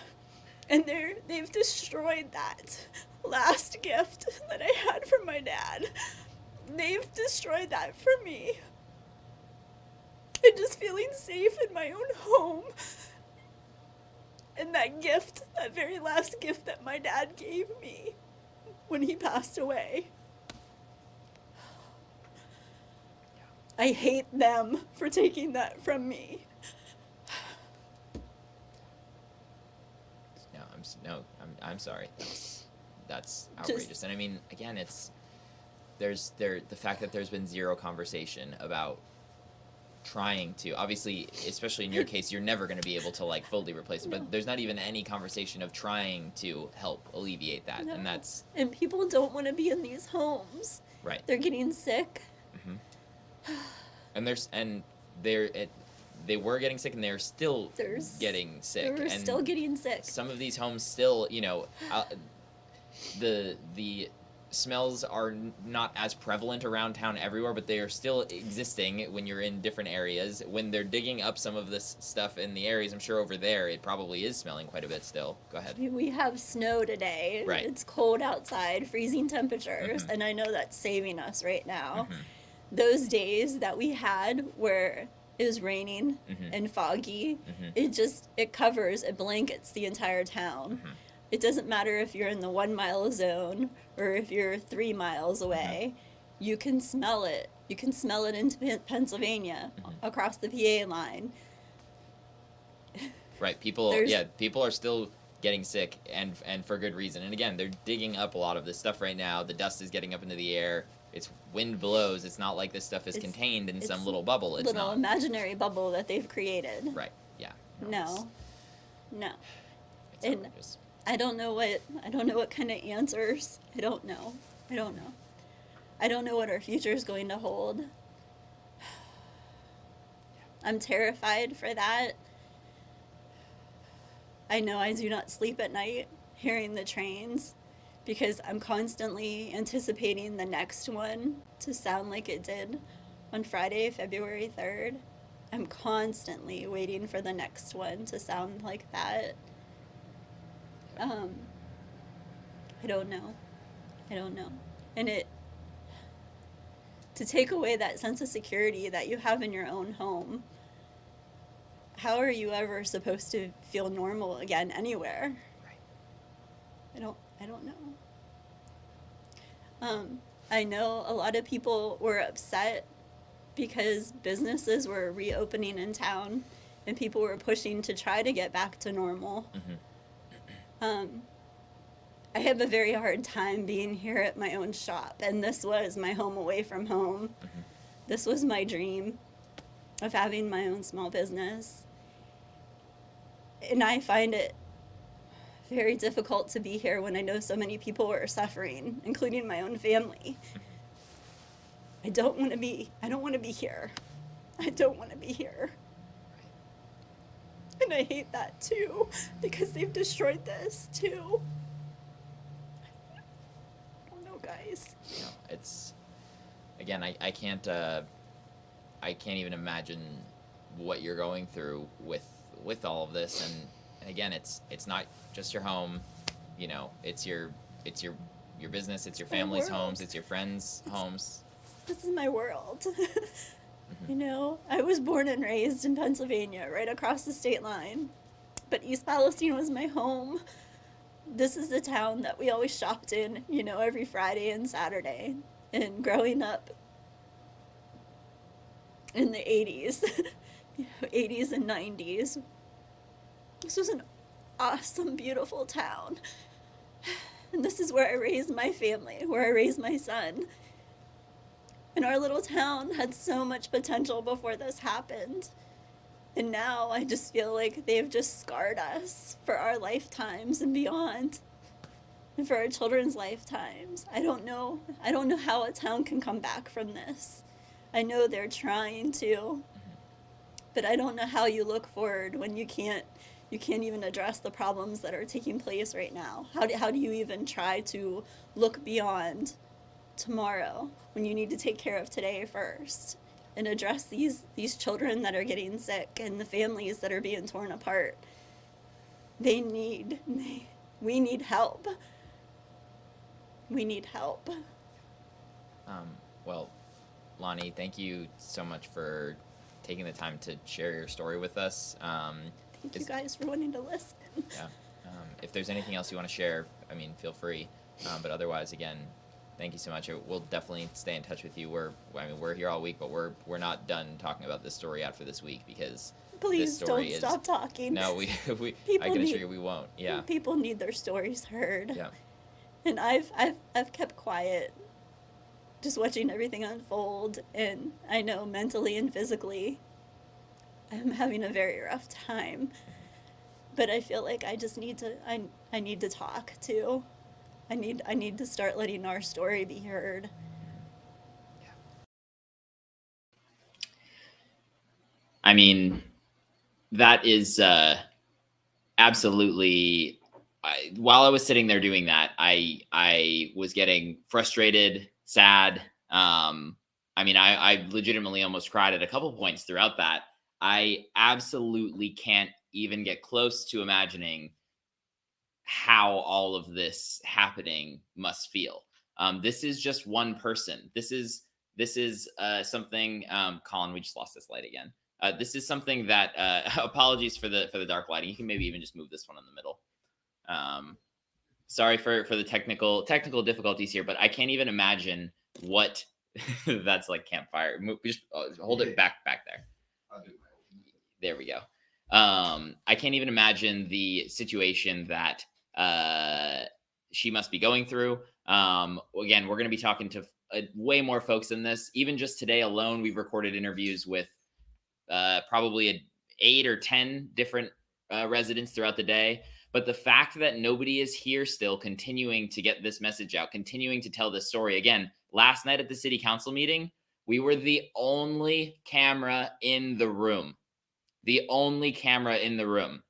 And they've destroyed that last gift that I had from my dad. They've destroyed that for me. And just feeling safe in my own home. And that gift, that very last gift that my dad gave me when he passed away. I hate them for taking that from me. I'm sorry. That's outrageous. And I mean, again, the fact that there's been zero conversation about trying to, obviously, especially in your case, you're never going to be able to fully replace it, but there's not even any conversation of trying to help alleviate that. No. And and people don't want to be in these homes. Right. They're getting sick. And they were getting sick, and they're still getting sick. They're and still getting sick. Some of these homes still, the smells are not as prevalent around town everywhere, but they are still existing when you're in different areas. When they're digging up some of this stuff in the areas, I'm sure over there it probably is smelling quite a bit still. Go ahead. We have snow today. Right. It's cold outside, freezing temperatures, and I know that's saving us right now. Those days that we had where it was raining and foggy, it covers, it blankets the entire town. It doesn't matter if you're in the 1 mile zone or if you're 3 miles away. You can smell it. You can smell it into Pennsylvania across the PA line. Right. People are still getting sick, and for good reason. And again, they're digging up a lot of this stuff right now. The dust is getting up into the air. It's wind blows. It's not like this stuff is contained in some little bubble. It's little not. Imaginary bubble that they've created. Right. Yeah. No. It's And outrageous. I don't know what kind of answers. I don't know. I don't know what our future is going to hold. I'm terrified for that. I know I do not sleep at night hearing the trains because I'm constantly anticipating the next one to sound like it did on Friday, February 3rd. I'm constantly waiting for the next one to sound like that. I don't know. And to take away that sense of security that you have in your own home, how are you ever supposed to feel normal again anywhere? Right. I don't know. I know a lot of people were upset because businesses were reopening in town and people were pushing to try to get back to normal. I have a very hard time being here at my own shop, and this was my home away from home. This was my dream of having my own small business. And I find it very difficult to be here when I know so many people are suffering, including my own family. I don't want to be here. I don't want to be here. And I hate that too, because they've destroyed this too. I don't know, guys. It's, again, I can't even imagine what you're going through with all of this. And again, it's not just your home, it's your business, it's your family's homes, it's your friends' homes. This is my world. I was born and raised in Pennsylvania, right across the state line. But East Palestine was my home. This is the town that we always shopped in, every Friday and Saturday. And growing up in the 80s, 80s and 90s, this was an awesome, beautiful town. And this is where I raised my family, where I raised my son. And our little town had so much potential before this happened. And now I just feel like they've just scarred us for our lifetimes and beyond. And for our children's lifetimes. I don't know how a town can come back from this. I know they're trying to. But I don't know how you look forward when you can't even address the problems that are taking place right now. How do you even try to look beyond tomorrow when you need to take care of today first and address these children that are getting sick and the families that are being torn apart? We need help. We need help. Well, Lonnie, thank you so much for taking the time to share your story with us. Thank you guys for wanting to listen. Yeah. If there's anything else you want to share, feel free. But otherwise, again, thank you so much. We'll definitely stay in touch with you. We're here all week, but we're not done talking about this story after this week because please don't stop talking. No, I can assure you we won't. Yeah. People need their stories heard. Yeah. And I've kept quiet, just watching everything unfold, and I know mentally and physically I'm having a very rough time. But I feel like I just need to I need to talk too. I need to start letting our story be heard. I mean, that is absolutely. While I was sitting there doing that, I was getting frustrated, sad. I mean, I legitimately almost cried at a couple points throughout that. I absolutely can't even get close to imagining how all of this happening must feel. This is just one person. This is something. Colin, we just lost this light again. This is something that. Apologies for the dark lighting. You can maybe even just move this one in the middle. Sorry for the technical difficulties here, but I can't even imagine what that's like. Campfire. Just hold it back there. There we go. I can't even imagine the situation that she must be going through. Again, we're going to be talking to way more folks than this. Even just today alone, we've recorded interviews with probably 8 or 10 different residents throughout the day. But the fact that nobody is here still continuing to get this message out, continuing to tell this story. Again, last night at the city council meeting, we were the only camera in the room. The only camera in the room.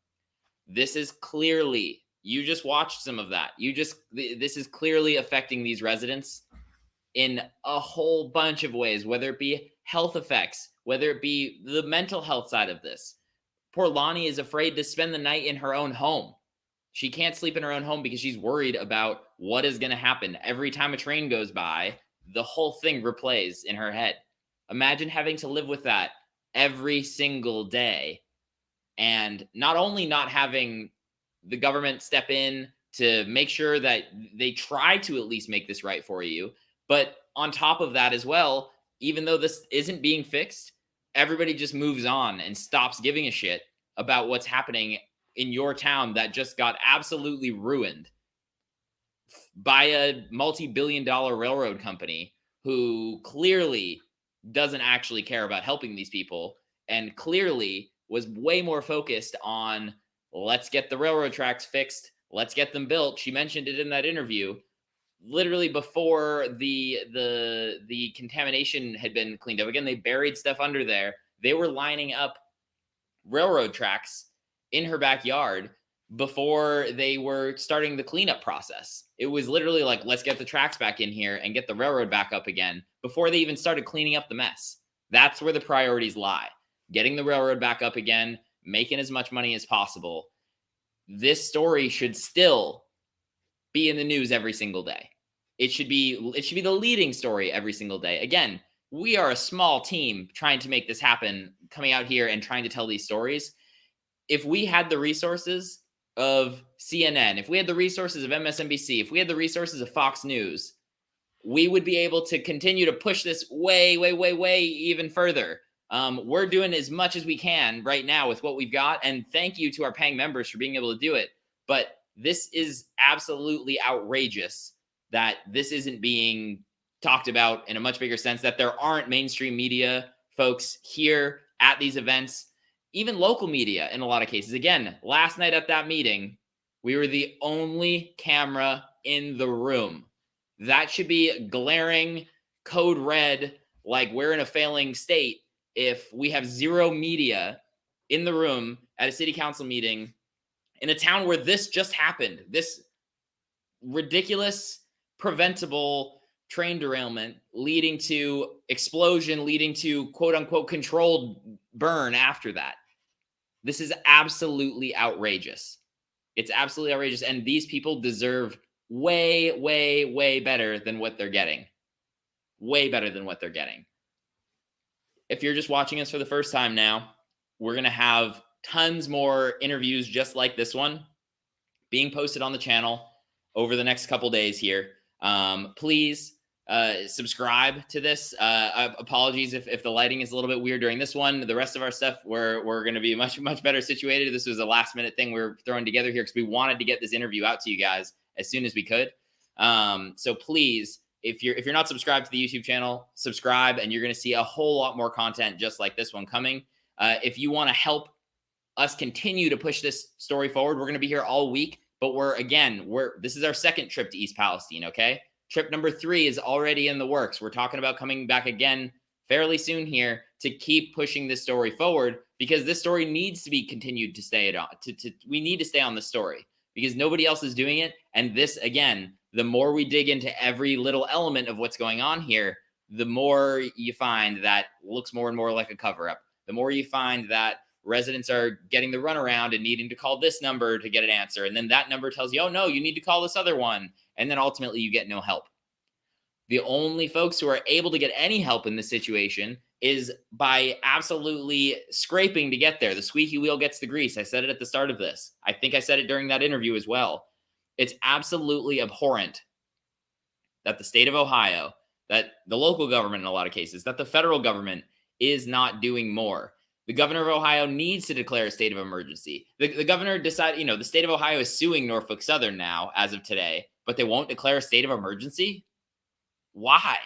This is clearly, you just watched some of that. This is clearly affecting these residents in a whole bunch of ways, whether it be health effects, whether it be the mental health side of this. Poor Lonnie is afraid to spend the night in her own home. She can't sleep in her own home because she's worried about what is going to happen. Every time a train goes by, the whole thing replays in her head. Imagine having to live with that every single day. And not only not having the government step in to make sure that they try to at least make this right for you, but on top of that as well, even though this isn't being fixed, everybody just moves on and stops giving a shit about what's happening in your town that just got absolutely ruined by a multi-billion-dollar railroad company who clearly doesn't actually care about helping these people and clearly was way more focused on, let's get the railroad tracks fixed, let's get them built. She mentioned it in that interview. Literally before the contamination had been cleaned up. Again, they buried stuff under there. They were lining up railroad tracks in her backyard before they were starting the cleanup process. It was literally like, let's get the tracks back in here and get the railroad back up again before they even started cleaning up the mess. That's where the priorities lie. Getting the railroad back up again, making as much money as possible. This story should still be in the news every single day. It should be the leading story every single day. Again, we are a small team trying to make this happen, coming out here and trying to tell these stories. If we had the resources of CNN, if we had the resources of MSNBC, if we had the resources of Fox News, we would be able to continue to push this way even further. We're doing as much as we can right now with what we've got. And thank you to our paying members for being able to do it. But this is absolutely outrageous that this isn't being talked about in a much bigger sense, that there aren't mainstream media folks here at these events, even local media in a lot of cases. Again, last night at that meeting, we were the only camera in the room. That should be glaring code red, like we're in a failing state if we have zero media in the room at a city council meeting in a town where this just happened. This ridiculous, preventable train derailment leading to explosion, leading to quote unquote controlled burn after that. This is absolutely outrageous. It's absolutely outrageous. And these people deserve way better than what they're getting. Way better than what they're getting. If you're just watching us for the first time now, we're going to have tons more interviews just like this one being posted on the channel over the next couple days here. Please subscribe to this. Apologies if the lighting is a little bit weird during this one. The rest of our stuff, we're going to be much better situated. This was a last minute thing we're throwing together here because we wanted to get this interview out to you guys as soon as we could. So please, if you're not subscribed to the YouTube channel, subscribe, and you're going to see a whole lot more content just like this one coming. If you want to help us continue to push this story forward, we're going to be here all week. But this is our second trip to East Palestine. Okay. Trip number 3 is already in the works. We're talking about coming back again fairly soon here to keep pushing this story forward because this story needs to be continued to stay on. We need to stay on the story because nobody else is doing it. And this, again, the more we dig into every little element of what's going on here, the more you find that looks more and more like a cover up. The more you find that residents are getting the runaround and needing to call this number to get an answer. And then that number tells you, oh, no, you need to call this other one. And then ultimately you get no help. The only folks who are able to get any help in this situation is by absolutely scraping to get there. The squeaky wheel gets the grease. I said it at the start of this. I think I said it during that interview as well. It's absolutely abhorrent that the state of Ohio, that the local government in a lot of cases, that the federal government is not doing more. The governor of Ohio needs to declare a state of emergency. The governor decided, the state of Ohio is suing Norfolk Southern now as of today, but they won't declare a state of emergency? Why?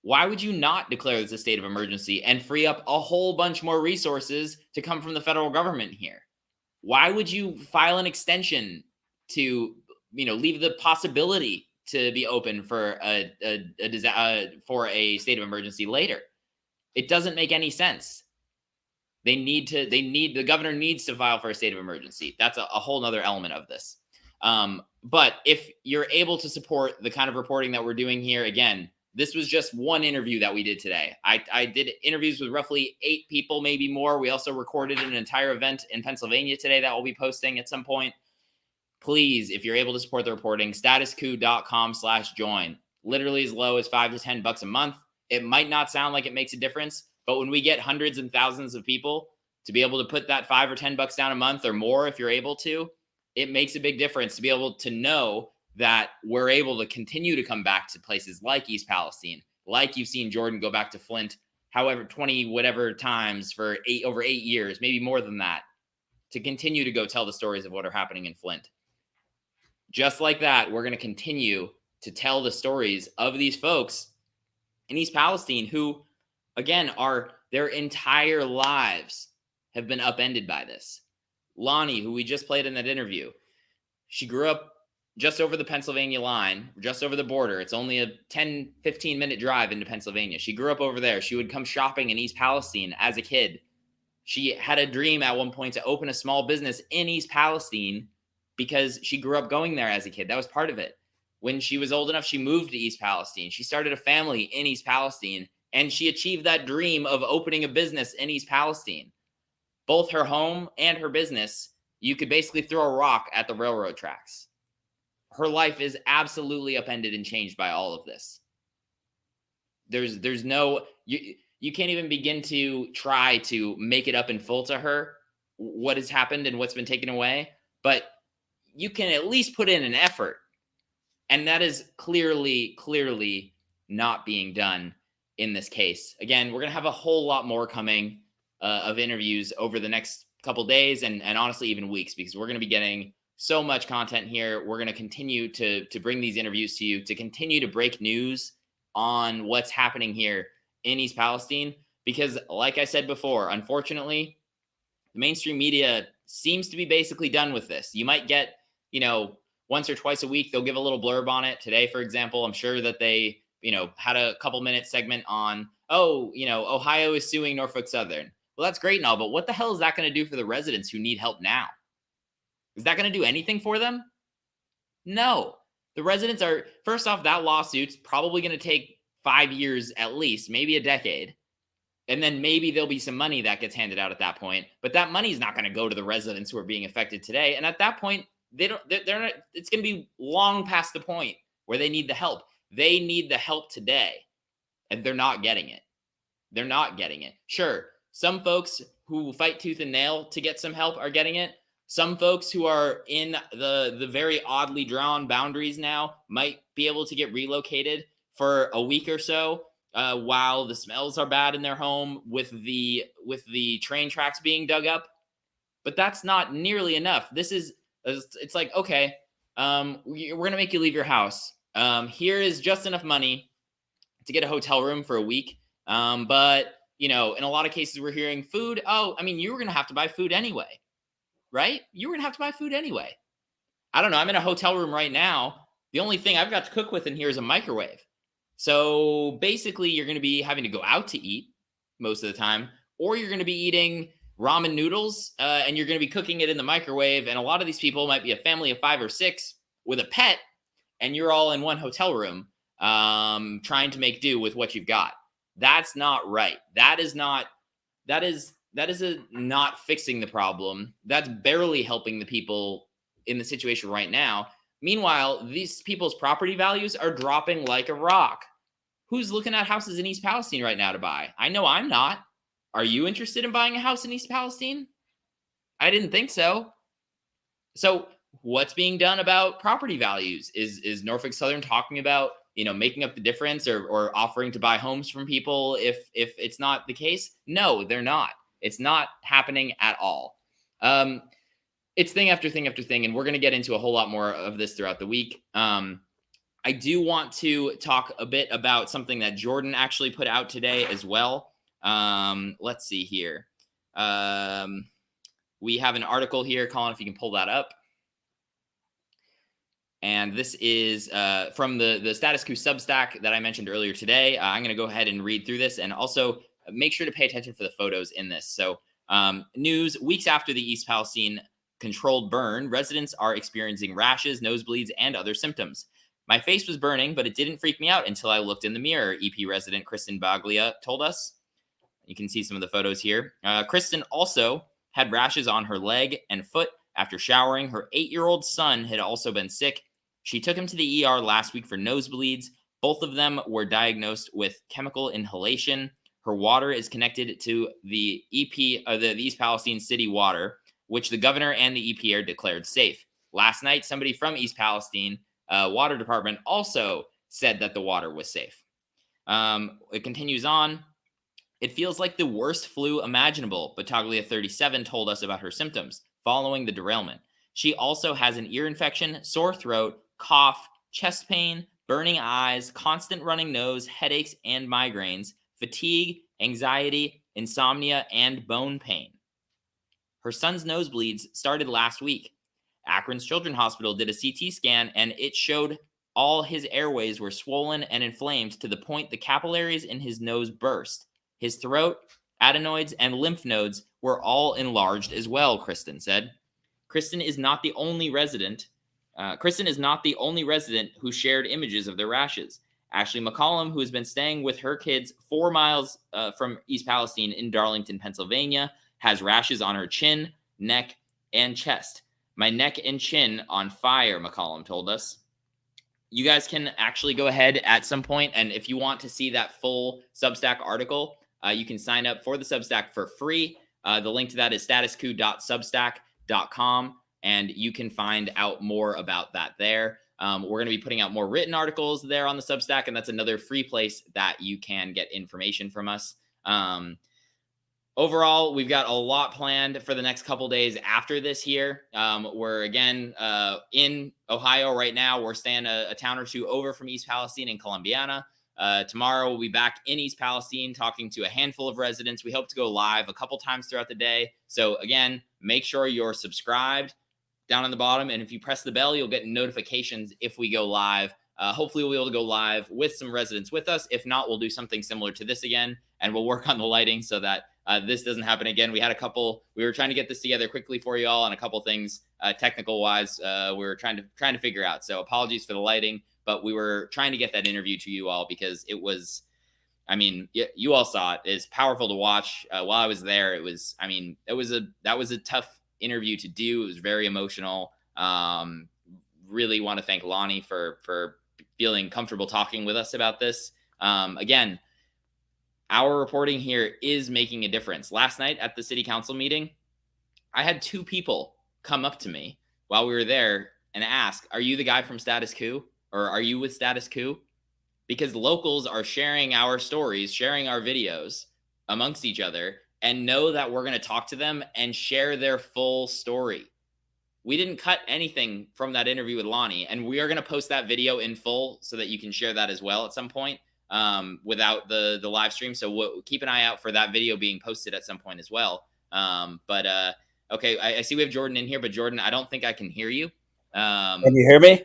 Why would you not declare this a state of emergency and free up a whole bunch more resources to come from the federal government here? Why would you file an extension to, leave the possibility to be open for a state of emergency later? It doesn't make any sense. The governor needs to file for a state of emergency. That's a whole nother element of this. But if you're able to support the kind of reporting that we're doing here, again, this was just one interview that we did today. I did interviews with roughly 8 people, maybe more. We also recorded an entire event in Pennsylvania today that we'll be posting at some point. Please, if you're able to support the reporting, statuscoup.com/join. Literally as low as $5 to $10 a month. It might not sound like it makes a difference, but when we get hundreds and thousands of people to be able to put that $5 or $10 down a month or more, if you're able to, it makes a big difference to be able to know that we're able to continue to come back to places like East Palestine, like you've seen Jordan go back to Flint, however, 20 whatever times for over 8 years, maybe more than that, to continue to go tell the stories of what are happening in Flint. Just like that, we're going to continue to tell the stories of these folks in East Palestine who, again, their entire lives have been upended by this. Lonnie, who we just played in that interview, she grew up just over the Pennsylvania line, just over the border. It's only a 10, 15-minute drive into Pennsylvania. She grew up over there. She would come shopping in East Palestine as a kid. She had a dream at one point to open a small business in East Palestine because she grew up going there as a kid. That was part of it. When she was old enough, she moved to East Palestine. She started a family in East Palestine, and she achieved that dream of opening a business in East Palestine. Both her home and her business, you could basically throw a rock at the railroad tracks. Her life is absolutely upended and changed by all of this. There's no, you can't even begin to try to make it up in full to her what has happened and what's been taken away, but you can at least put in an effort. And that is clearly not being done in this case. Again, we're going to have a whole lot more coming of interviews over the next couple days and honestly even weeks, because we're going to be getting so much content here. We're going to continue to bring these interviews to you, to continue to break news on what's happening here in East Palestine, because like I said before, unfortunately, the mainstream media seems to be basically done with this. You might get, once or twice a week, they'll give a little blurb on it. Today, for example, I'm sure that they, had a couple minute segment on, Ohio is suing Norfolk Southern. Well, that's great and all, but what the hell is that going to do for the residents who need help now? Is that going to do anything for them? No. The residents are, first off, that lawsuit's probably going to take 5 years at least, maybe a decade. And then maybe there'll be some money that gets handed out at that point. But that money is not going to go to the residents who are being affected today. And at that point, they're not, it's going to be long past the point where they need the help. They need the help today, and they're not getting it. They're not getting it. Sure, some folks who fight tooth and nail to get some help are getting it. Some folks who are in the very oddly drawn boundaries now might be able to get relocated for a week or so while the smells are bad in their home with the train tracks being dug up. But that's not nearly enough. It's like, okay, we're going to make you leave your house. Here is just enough money to get a hotel room for a week. But, in a lot of cases we're hearing food. Oh, I mean, you were going to have to buy food anyway, right? You were going to have to buy food anyway. I don't know. I'm in a hotel room right now. The only thing I've got to cook with in here is a microwave. So basically you're going to be having to go out to eat most of the time, or you're going to be eating ramen noodles and you're going to be cooking it in the microwave. And a lot of these people might be a family of 5 or 6 with a pet, and you're all in one hotel room trying to make do with what you've got. That's not right. That is not fixing the problem. That's barely helping the people in the situation right now. Meanwhile, these people's property values are dropping like a rock. Who's looking at houses in East Palestine right now to buy? I know I'm not. Are you interested in buying a house in East Palestine? I didn't think so. So what's being done about property values? Is Norfolk Southern talking about, making up the difference or offering to buy homes from people if it's not the case? No, they're not. It's not happening at all. It's thing after thing after thing, and we're going to get into a whole lot more of this throughout the week. I do want to talk a bit about something that Jordan actually put out today as well. Let's see here. We have an article here, Colin, if you can pull that up. And this is from the Status Coup Substack that I mentioned earlier today. I'm going to go ahead and read through this, and also make sure to pay attention for the photos in this. So news: weeks after the East Palestine controlled burn, residents are experiencing rashes, nosebleeds, and other symptoms. My face was burning, but it didn't freak me out until I looked in the mirror, EP resident Kristen Baglia told us. You can see some of the photos here. Kristen also had rashes on her leg and foot after showering. Her 8-year-old son had also been sick. She took him to the ER last week for nosebleeds. Both of them were diagnosed with chemical inhalation. Her water is connected to the the East Palestine City water, which the governor and the EPA declared safe. Last night, somebody from East Palestine water department also said that the water was safe. It continues on. It feels like the worst flu imaginable, Battaglia 37 told us about her symptoms following the derailment. She also has an ear infection, sore throat, cough, chest pain, burning eyes, constant running nose, headaches and migraines, fatigue, anxiety, insomnia, and bone pain. Her son's nosebleeds started last week. Akron's Children's Hospital did a CT scan, and it showed all his airways were swollen and inflamed to the point the capillaries in his nose burst. His throat, adenoids, and lymph nodes were all enlarged as well, Kristen said. Kristen is not the only resident who shared images of their rashes. Ashley McCollum, who has been staying with her kids 4 miles from East Palestine in Darlington, Pennsylvania, has rashes on her chin, neck, and chest. My neck and chin on fire, McCollum told us. You guys can actually go ahead at some point, and if you want to see that full Substack article, you can sign up for the Substack for free. The link to that is statuscoup.substack.com, and you can find out more about that there. We're going to be putting out more written articles there on the Substack, and that's another free place that you can get information from us. Overall, we've got a lot planned for the next couple days after this here. We're, again, in Ohio right now. We're staying a town or two over from East Palestine in Columbiana. Tomorrow, we'll be back in East Palestine talking to a handful of residents. We hope to go live a couple times throughout the day. So, again, make sure you're subscribed down on the bottom. And if you press the bell, you'll get notifications if we go live. Hopefully, we'll be able to go live with some residents with us. If not, we'll do something similar to this again, and we'll work on the lighting so that this doesn't happen again. We were trying to get this together quickly for you all on a couple things, technical wise, we were trying to figure out. So apologies for the lighting, but we were trying to get that interview to you all because it was, you all saw it. It's powerful to watch. While I was there, that was a tough interview to do. It was very emotional. Really want to thank Lonnie for feeling comfortable talking with us about this. Again, our reporting here is making a difference. Last night at the city council meeting, I had 2 people come up to me while we were there and ask, "Are you the guy from Status Coup? Or are you with Status Coup?" Because locals are sharing our stories, sharing our videos amongst each other, and know that we're going to talk to them and share their full story. We didn't cut anything from that interview with Lonnie, and we are going to post that video in full so that you can share that as well at some point. Without the live stream. So we'll keep an eye out for that video being posted at some point as well. Okay, I see we have Jordan in here, but Jordan, I don't think I can hear you. Can you hear me?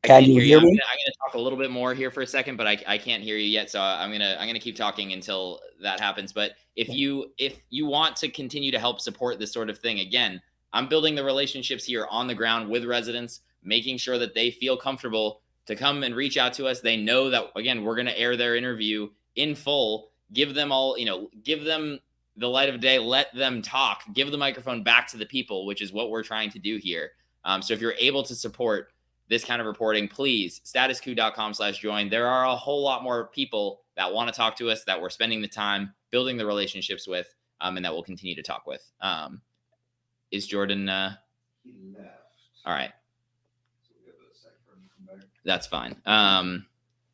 I Can can't you hear you. hear I'm me? gonna talk a little bit more here for a second, but I can't hear you yet. So I'm gonna keep talking until that happens. But if you want to continue to help support this sort of thing, again, I'm building the relationships here on the ground with residents, making sure that they feel comfortable to come and reach out to us. They know that, again, we're gonna air their interview in full, give them all, give them the light of day, let them talk, give the microphone back to the people, which is what we're trying to do here. So if you're able to support this kind of reporting, please, statuscoup.com/join. There are a whole lot more people that want to talk to us, that we're spending the time building the relationships with, and that we'll continue to talk with. Is Jordan? He left. All right. So we have a sec for him to come back. That's fine.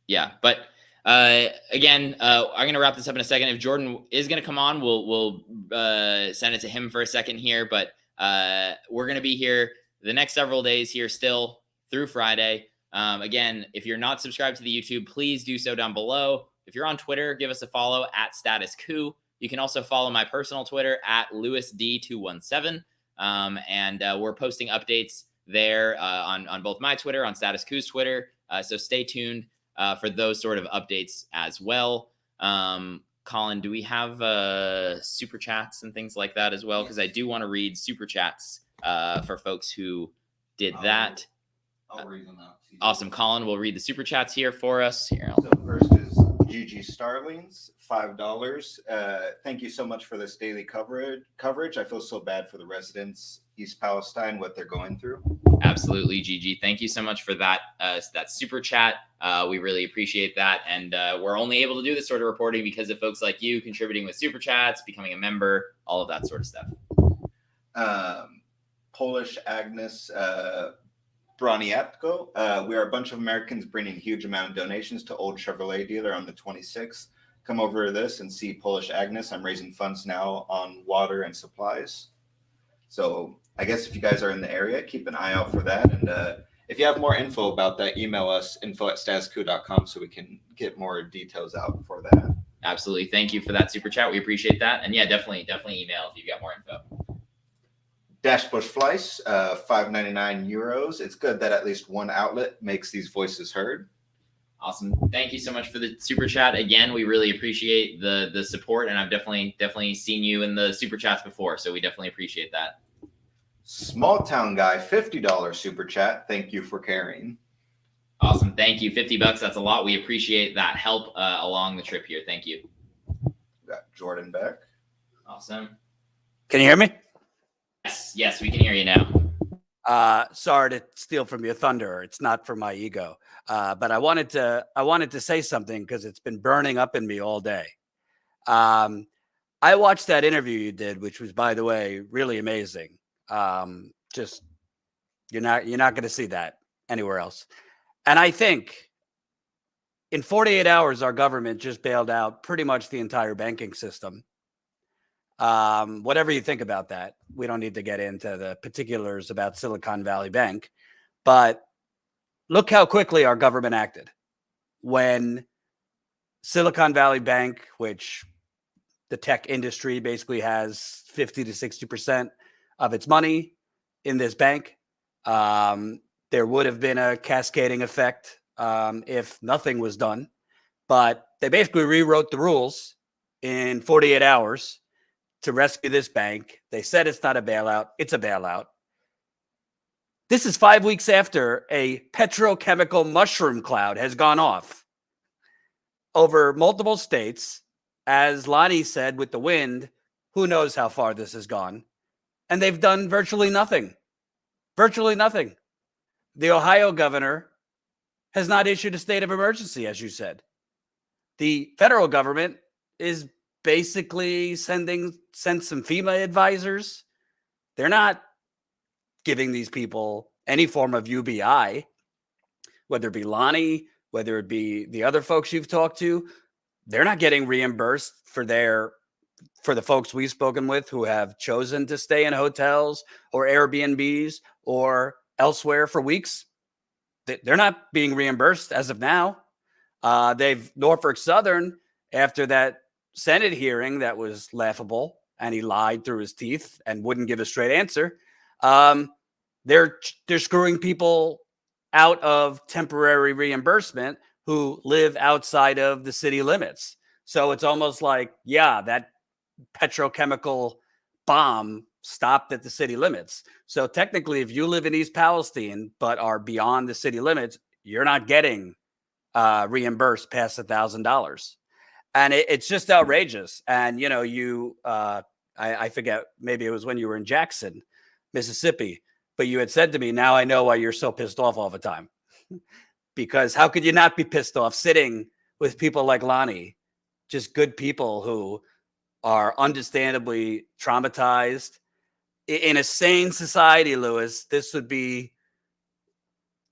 Yeah, but again, I'm gonna wrap this up in a second. If Jordan is gonna come on, we'll send it to him for a second here. But we're gonna be here the next several days here still through Friday. Again, if you're not subscribed to the YouTube, please do so down below. If you're on Twitter, give us a follow at Status Coup. You can also follow my personal Twitter at LewisD217. And we're posting updates there on both my Twitter, on Status Coup's Twitter. So stay tuned for those sort of updates as well. Colin, do we have super chats and things like that as well? Because I do want to read super chats for folks who did that. I'll read them out. Awesome. Colin will read the super chats here for us. Here, So first is GG Starlings, $5. Thank you so much for this daily coverage. I feel so bad for the residents, East Palestine, what they're going through. Absolutely, Gigi. Thank you so much for that super chat. We really appreciate that. And we're only able to do this sort of reporting because of folks like you contributing with super chats, becoming a member, all of that sort of stuff. Polish Agnes Broniatko. We are a bunch of Americans bringing huge amount of donations to Old Chevrolet dealer on the 26th. Come over to this and see Polish Agnes. I'm raising funds now on water and supplies. So I guess if you guys are in the area, keep an eye out for that. And if you have more info about that, email us info@statuscoup.com so we can get more details out for that. Absolutely. Thank you for that super chat. We appreciate that. And yeah, definitely email if you got more info. Dashbush Fleiss, €5.99. It's good that at least one outlet makes these voices heard. Awesome. Thank you so much for the super chat. Again, we really appreciate the support, and I've definitely seen you in the super chats before, so we definitely appreciate that. Small Town Guy, $50 super chat. Thank you for caring. Awesome. Thank you. $50. That's a lot. We appreciate that help along the trip here. Thank you. We got Jordan Beck. Awesome. Can you hear me? Yes, we can hear you now. Sorry to steal from your thunder. It's not for my ego. But I wanted to say something because it's been burning up in me all day. I watched that interview you did, which was, by the way, really amazing. Just you're not going to see that anywhere else. And I think in 48 hours, our government just bailed out pretty much the entire banking system. Whatever you think about that, we don't need to get into the particulars about Silicon Valley Bank, but look how quickly our government acted when Silicon Valley Bank, which the tech industry basically has 50 to 60% of its money in this bank. There would have been a cascading effect if nothing was done, but they basically rewrote the rules in 48 hours to rescue this bank. They said it's not a bailout. It's a bailout. This is 5 weeks after a petrochemical mushroom cloud has gone off over multiple states. As Lonnie said, with the wind, who knows how far this has gone. And they've done virtually nothing. Virtually nothing. The Ohio governor has not issued a state of emergency, as you said. The federal government is basically sent some FEMA advisors. They're not giving these people any form of UBI, whether it be Lonnie, whether it be the other folks you've talked to. They're not getting reimbursed for the folks we've spoken with who have chosen to stay in hotels or Airbnbs or elsewhere for weeks. They're not being reimbursed as of now. Norfolk Southern, after that Senate hearing that was laughable, and he lied through his teeth and wouldn't give a straight answer. They're screwing people out of temporary reimbursement who live outside of the city limits. So it's almost like, yeah, that petrochemical bomb stopped at the city limits. So technically, if you live in East Palestine but are beyond the city limits, you're not getting reimbursed past $1,000. And it's just outrageous. And, you know, I forget, maybe it was when you were in Jackson, Mississippi, but you had said to me, now I know why you're so pissed off all the time. Because how could you not be pissed off sitting with people like Lonnie, just good people who are understandably traumatized? In a sane society, Lewis, there would be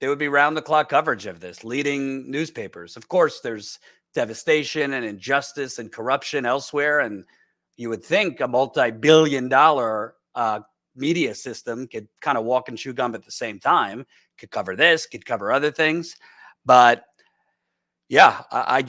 round the clock coverage of this, leading newspapers. Of course, there's devastation and injustice and corruption elsewhere. And you would think a multi-billion-dollar media system could kind of walk and chew gum at the same time, could cover this, could cover other things. But yeah, I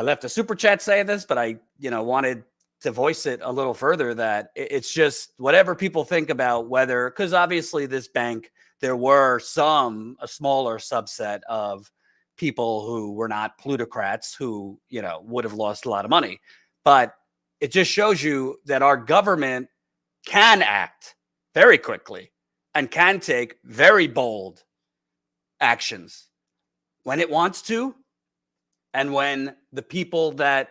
left a super chat saying this, but I wanted to voice it a little further, that it's just whatever people think about whether, because obviously this bank, there were a smaller subset of people who were not plutocrats who, would have lost a lot of money. But it just shows you that our government can act very quickly and can take very bold actions when it wants to, and when the people that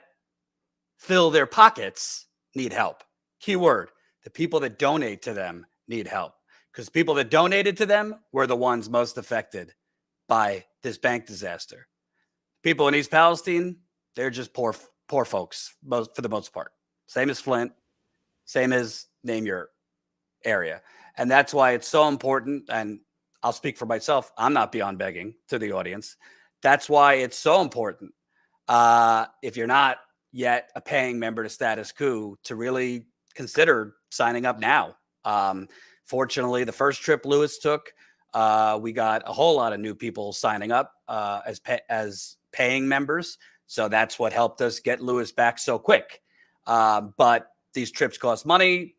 fill their pockets need help. Keyword, the people that donate to them need help, because people that donated to them were the ones most affected by this bank disaster. People in East Palestine, they're just poor folks, for the most part. Same as Flint, same as name your area. And that's why it's so important. And I'll speak for myself. I'm not beyond begging to the audience. That's why it's so important. If you're not yet a paying member to Status Coup, to really consider signing up now. Fortunately, the first trip Lewis took, we got a whole lot of new people signing up as paying members. So that's what helped us get Lewis back so quick. But these trips cost money.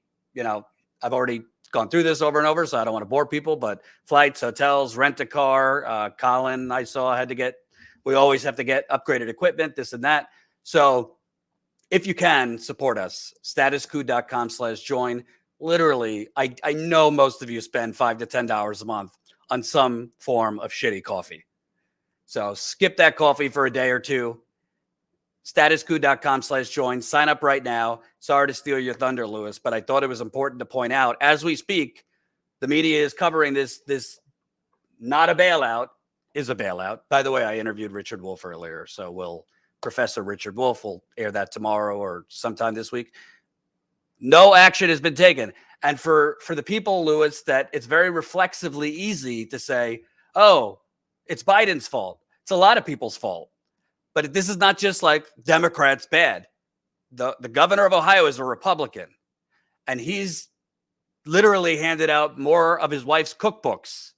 I've already gone through this over and over, so I don't want to bore people, but flights, hotels, rent a car. Colin, I saw, we always have to get upgraded equipment, this and that. So if you can support us, statuscoup.com/join. Literally, I know most of you spend $5 to $10 a month on some form of shitty coffee. So skip that coffee for a day or two. statuscoup.com/join. Sign up right now. Sorry to steal your thunder, Lewis, but I thought it was important to point out, as we speak, the media is covering this not a bailout, is a bailout. By the way, I interviewed Richard Wolff earlier, so Professor Richard Wolff will air that tomorrow or sometime this week. No action has been taken. And for the people, Lewis, that it's very reflexively easy to say, oh, it's Biden's fault. It's a lot of people's fault. But this is not just like Democrats bad. The governor of Ohio is a Republican, and he's literally handed out more of his wife's cookbooks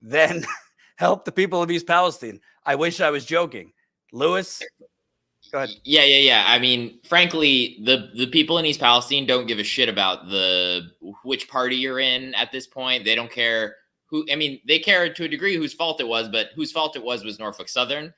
than help the people of East Palestine. I wish I was joking. Lewis, go ahead. Yeah. I mean, frankly, the people in East Palestine don't give a shit about which party you're in at this point. They don't care they care to a degree whose fault it was, but whose fault it was Norfolk Southern.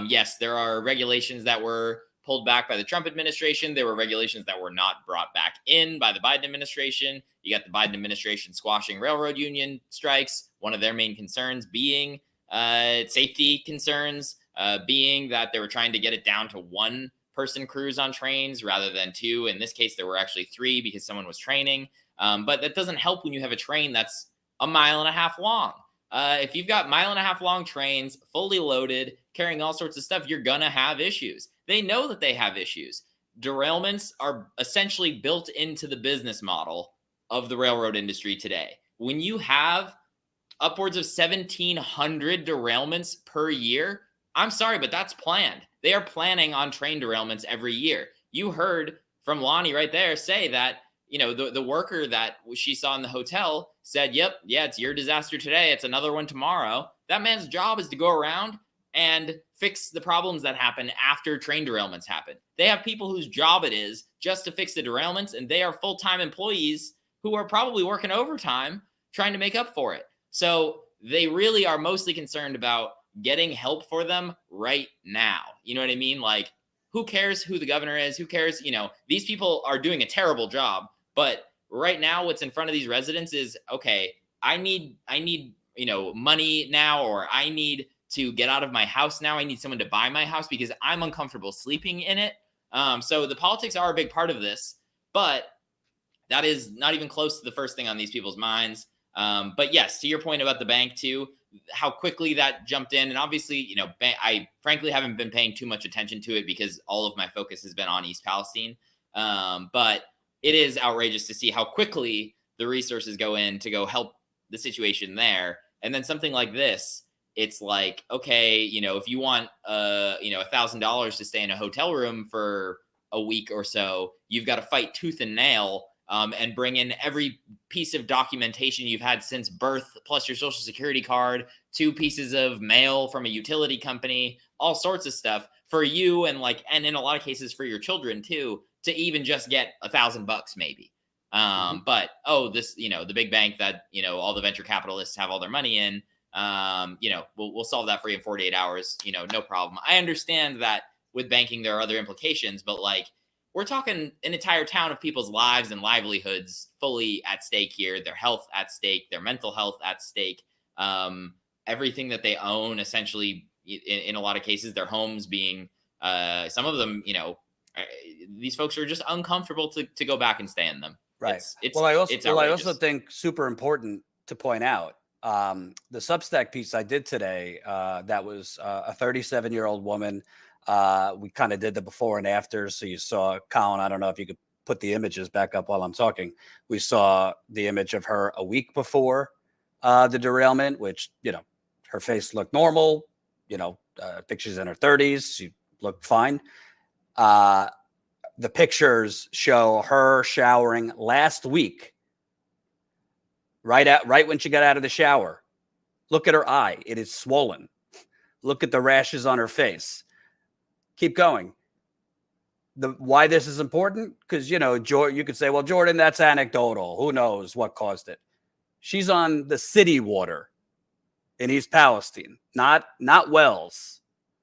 Yes, there are regulations that were pulled back by the Trump administration. There were regulations that were not brought back in by the Biden administration. You got the Biden administration squashing railroad union strikes. One of their main concerns being safety concerns, being that they were trying to get it down to one person crews on trains rather than two. In this case, there were actually three because someone was training. But that doesn't help when you have a train that's a mile and a half long. If you've got mile and a half long trains, fully loaded, carrying all sorts of stuff, you're going to have issues. They know that they have issues. Derailments are essentially built into the business model of the railroad industry today. When you have upwards of 1,700 derailments per year, I'm sorry, but that's planned. They are planning on train derailments every year. You heard from Lonnie right there say that, the worker that she saw in the hotel said, it's your disaster today. It's another one tomorrow. That man's job is to go around and fix the problems that happen after train derailments happen. They have people whose job it is just to fix the derailments, and they are full-time employees who are probably working overtime trying to make up for it. So they really are mostly concerned about getting help for them right now. You know what I mean? Like, who cares who the governor is? Who cares? You know, these people are doing a terrible job, but right now what's in front of these residents is, okay, I need, you know, money now, or I need to get out of my house now. I need someone to buy my house because I'm uncomfortable sleeping in it. So the politics are a big part of this, but that is not even close to the first thing on these people's minds. But yes, to your point about the bank too, how quickly that jumped in. And obviously, you know, I frankly haven't been paying too much attention to it because all of my focus has been on East Palestine. But it is outrageous to see how quickly the resources go in to go help the situation there. And then something like this, it's like, okay, you know, if you want, you know, $1,000 to stay in a hotel room for a week or so, you've got to fight tooth and nail and bring in every piece of documentation you've had since birth, plus your social security card, 2 pieces of mail from a utility company, all sorts of stuff for you, and like, and in a lot of cases for your children too, to even just get $1,000 maybe. But this, you know, the big bank that, you know, all the venture capitalists have all their money in, you know, we'll solve that for you in 48 hours, you know, no problem. I understand that with banking there are other implications, but like, we're talking an entire town of people's lives and livelihoods fully at stake here, their health at stake, their mental health at stake, everything that they own, essentially, in a lot of cases, their homes being, some of them, you know, these folks are just uncomfortable to go back and stay in them. Right. It's I outrageous. also think super important to point out, the Substack piece I did today, that was a 37-year-old woman. We kind of did the before and after. So you saw, Colin, I don't know if you could put the images back up while I'm talking. We saw the image of her a week before the derailment, which, you know, her face looked normal. You know, I think she's in her 30s. She looked fine. The pictures show her showering last week, right when she got out of the shower. Look at her eye. It is swollen. Look at the rashes on her face. Keep going. Why this is important? Because, you know, you could say, well, Jordan, that's anecdotal. Who knows what caused it? She's on the city water in East Palestine, not wells.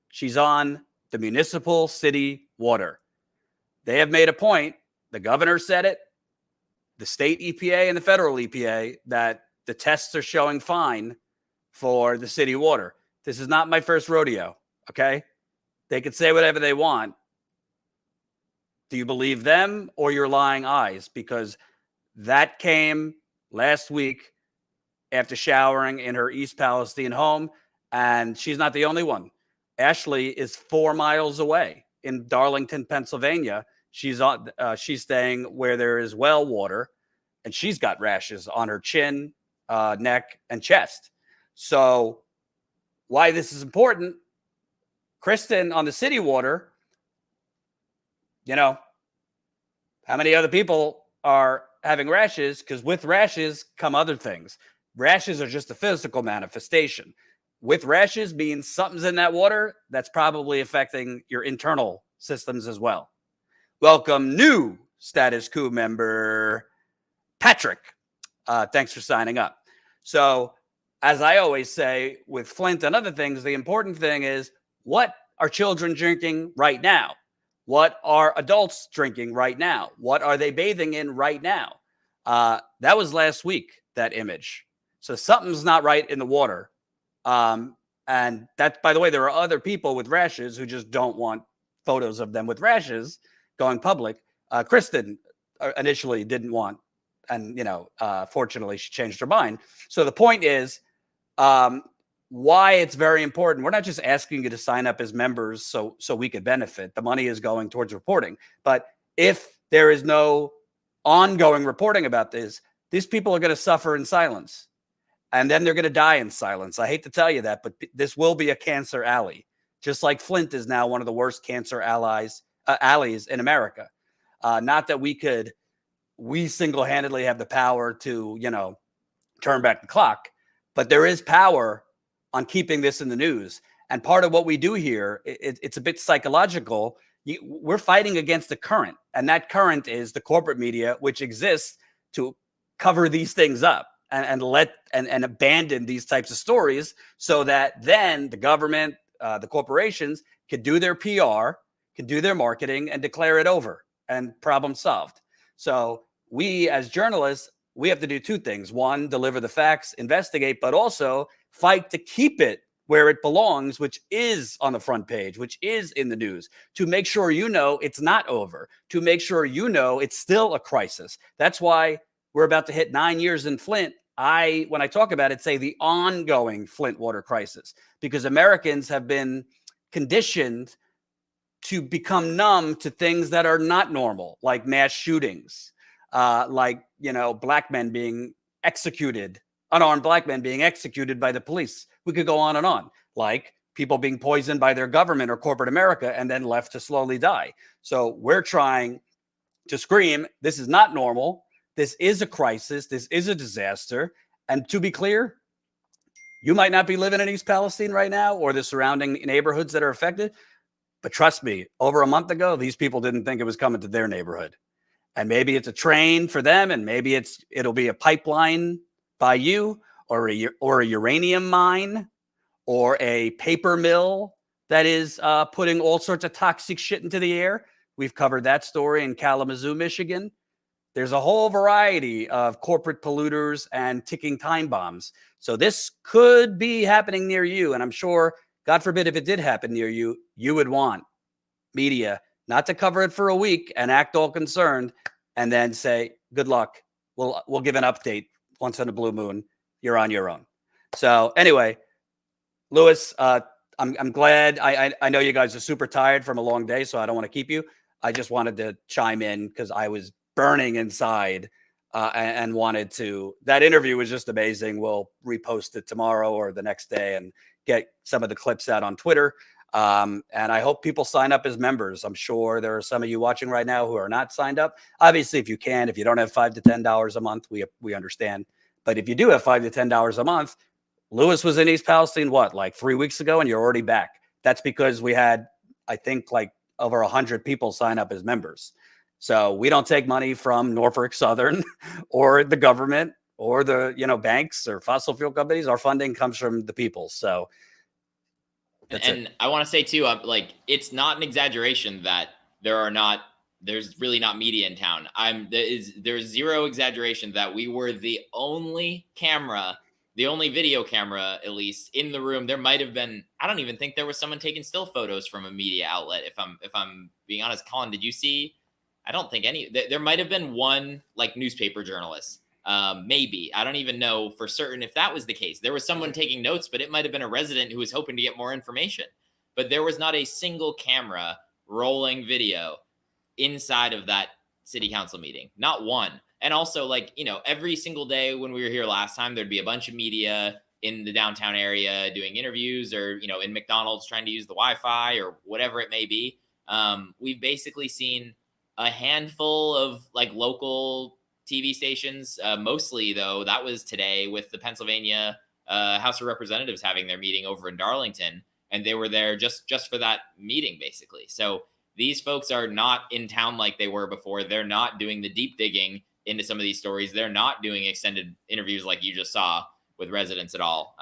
She's on the municipal city water. They have made a point. The governor said it, the state EPA and the federal EPA, that the tests are showing fine for the city water. This is not my first rodeo, okay? They could say whatever they want. Do you believe them or your lying eyes? Because that came last week after showering in her East Palestine home, and she's not the only one. Ashley is 4 miles away in Darlington, Pennsylvania. She's staying where there is well water, and she's got rashes on her chin, neck, and chest. So why this is important, Kristen on the city water, you know, how many other people are having rashes? Because with rashes come other things. Rashes are just a physical manifestation. With rashes means something's in that water that's probably affecting your internal systems as well. Welcome, new Status Coup member, Patrick. Thanks for signing up. So, as I always say with Flint and other things, the important thing is, what are children drinking right now? What are adults drinking right now? What are they bathing in right now? That was last week, that image. So something's not right in the water. And that, by the way, there are other people with rashes who just don't want photos of them with rashes going public. Kristen initially didn't want, and, you know, fortunately she changed her mind. So the point is, why it's very important. We're not just asking you to sign up as members so we could benefit. The money is going towards reporting. But if there is no ongoing reporting about this, these people are going to suffer in silence. And then they're going to die in silence. I hate to tell you that, but this will be a cancer alley. Just like Flint is now one of the worst cancer alleys in America. Not that we single-handedly have the power to, you know, turn back the clock, but there is power on keeping this in the news. And part of what we do here, it's a bit psychological. We're fighting against the current, and that current is the corporate media, which exists to cover these things up and abandon these types of stories so that then the government, the corporations can do their PR, can do their marketing and declare it over and problem solved. So we as journalists, we have to do two things. One, deliver the facts, investigate, but also fight to keep it where it belongs, which is on the front page, which is in the news, to make sure you know it's not over, to make sure you know it's still a crisis. That's why we're about to hit 9 years in Flint. When I talk about it, say the ongoing Flint water crisis, because Americans have been conditioned to become numb to things that are not normal, like mass shootings, like, black men being executed, unarmed black men being executed by the police. We could go on and on, like people being poisoned by their government or corporate America and then left to slowly die. So we're trying to scream, this is not normal. This is a crisis. This is a disaster. And to be clear, you might not be living in East Palestine right now or the surrounding neighborhoods that are affected. But trust me, over a month ago, these people didn't think it was coming to their neighborhood. And maybe it's a train for them, and maybe it'll be a pipeline by you, or a uranium mine, or a paper mill that is putting all sorts of toxic shit into the air. We've covered that story in Kalamazoo, Michigan. There's a whole variety of corporate polluters and ticking time bombs. So this could be happening near you. And I'm sure, God forbid, if it did happen near you, you would want media not to cover it for a week and act all concerned and then say, good luck. We'll give an update once in a blue moon. You're on your own. So anyway, Louis, I'm glad. I know you guys are super tired from a long day, so I don't want to keep you. I just wanted to chime in because I was burning inside and wanted to. That interview was just amazing. We'll repost it tomorrow or the next day and get some of the clips out on Twitter. And I hope people sign up as members. I'm sure there are some of you watching right now who are not signed up. Obviously, if you don't have $5 to $10 a month, we understand. But if you do have $5 to $10 a month, Louis was in East Palestine, like 3 weeks ago, and you're already back. That's because we had, I think, like over 100 people sign up as members. So we don't take money from Norfolk Southern or the government or the, banks or fossil fuel companies. Our funding comes from the people. So and I want to say too, it's not an exaggeration that there's really not media in town. There's zero exaggeration that we were the only video camera, at least in the room. There might have been, I don't even think there was someone taking still photos from a media outlet. If I'm being honest, Colin, did you see? I don't think there might have been one newspaper journalist. Maybe. I don't even know for certain if that was the case. There was someone taking notes, but it might have been a resident who was hoping to get more information. But there was not a single camera rolling video inside of that city council meeting. Not one. And also, every single day when we were here last time, there'd be a bunch of media in the downtown area doing interviews or, in McDonald's trying to use the Wi-Fi or whatever it may be. We've basically seen a handful of local TV stations, mostly though, that was today with the Pennsylvania House of Representatives having their meeting over in Darlington, and they were there just for that meeting, basically. So these folks are not in town like they were before. They're not doing the deep digging into some of these stories. They're not doing extended interviews like you just saw with residents at all.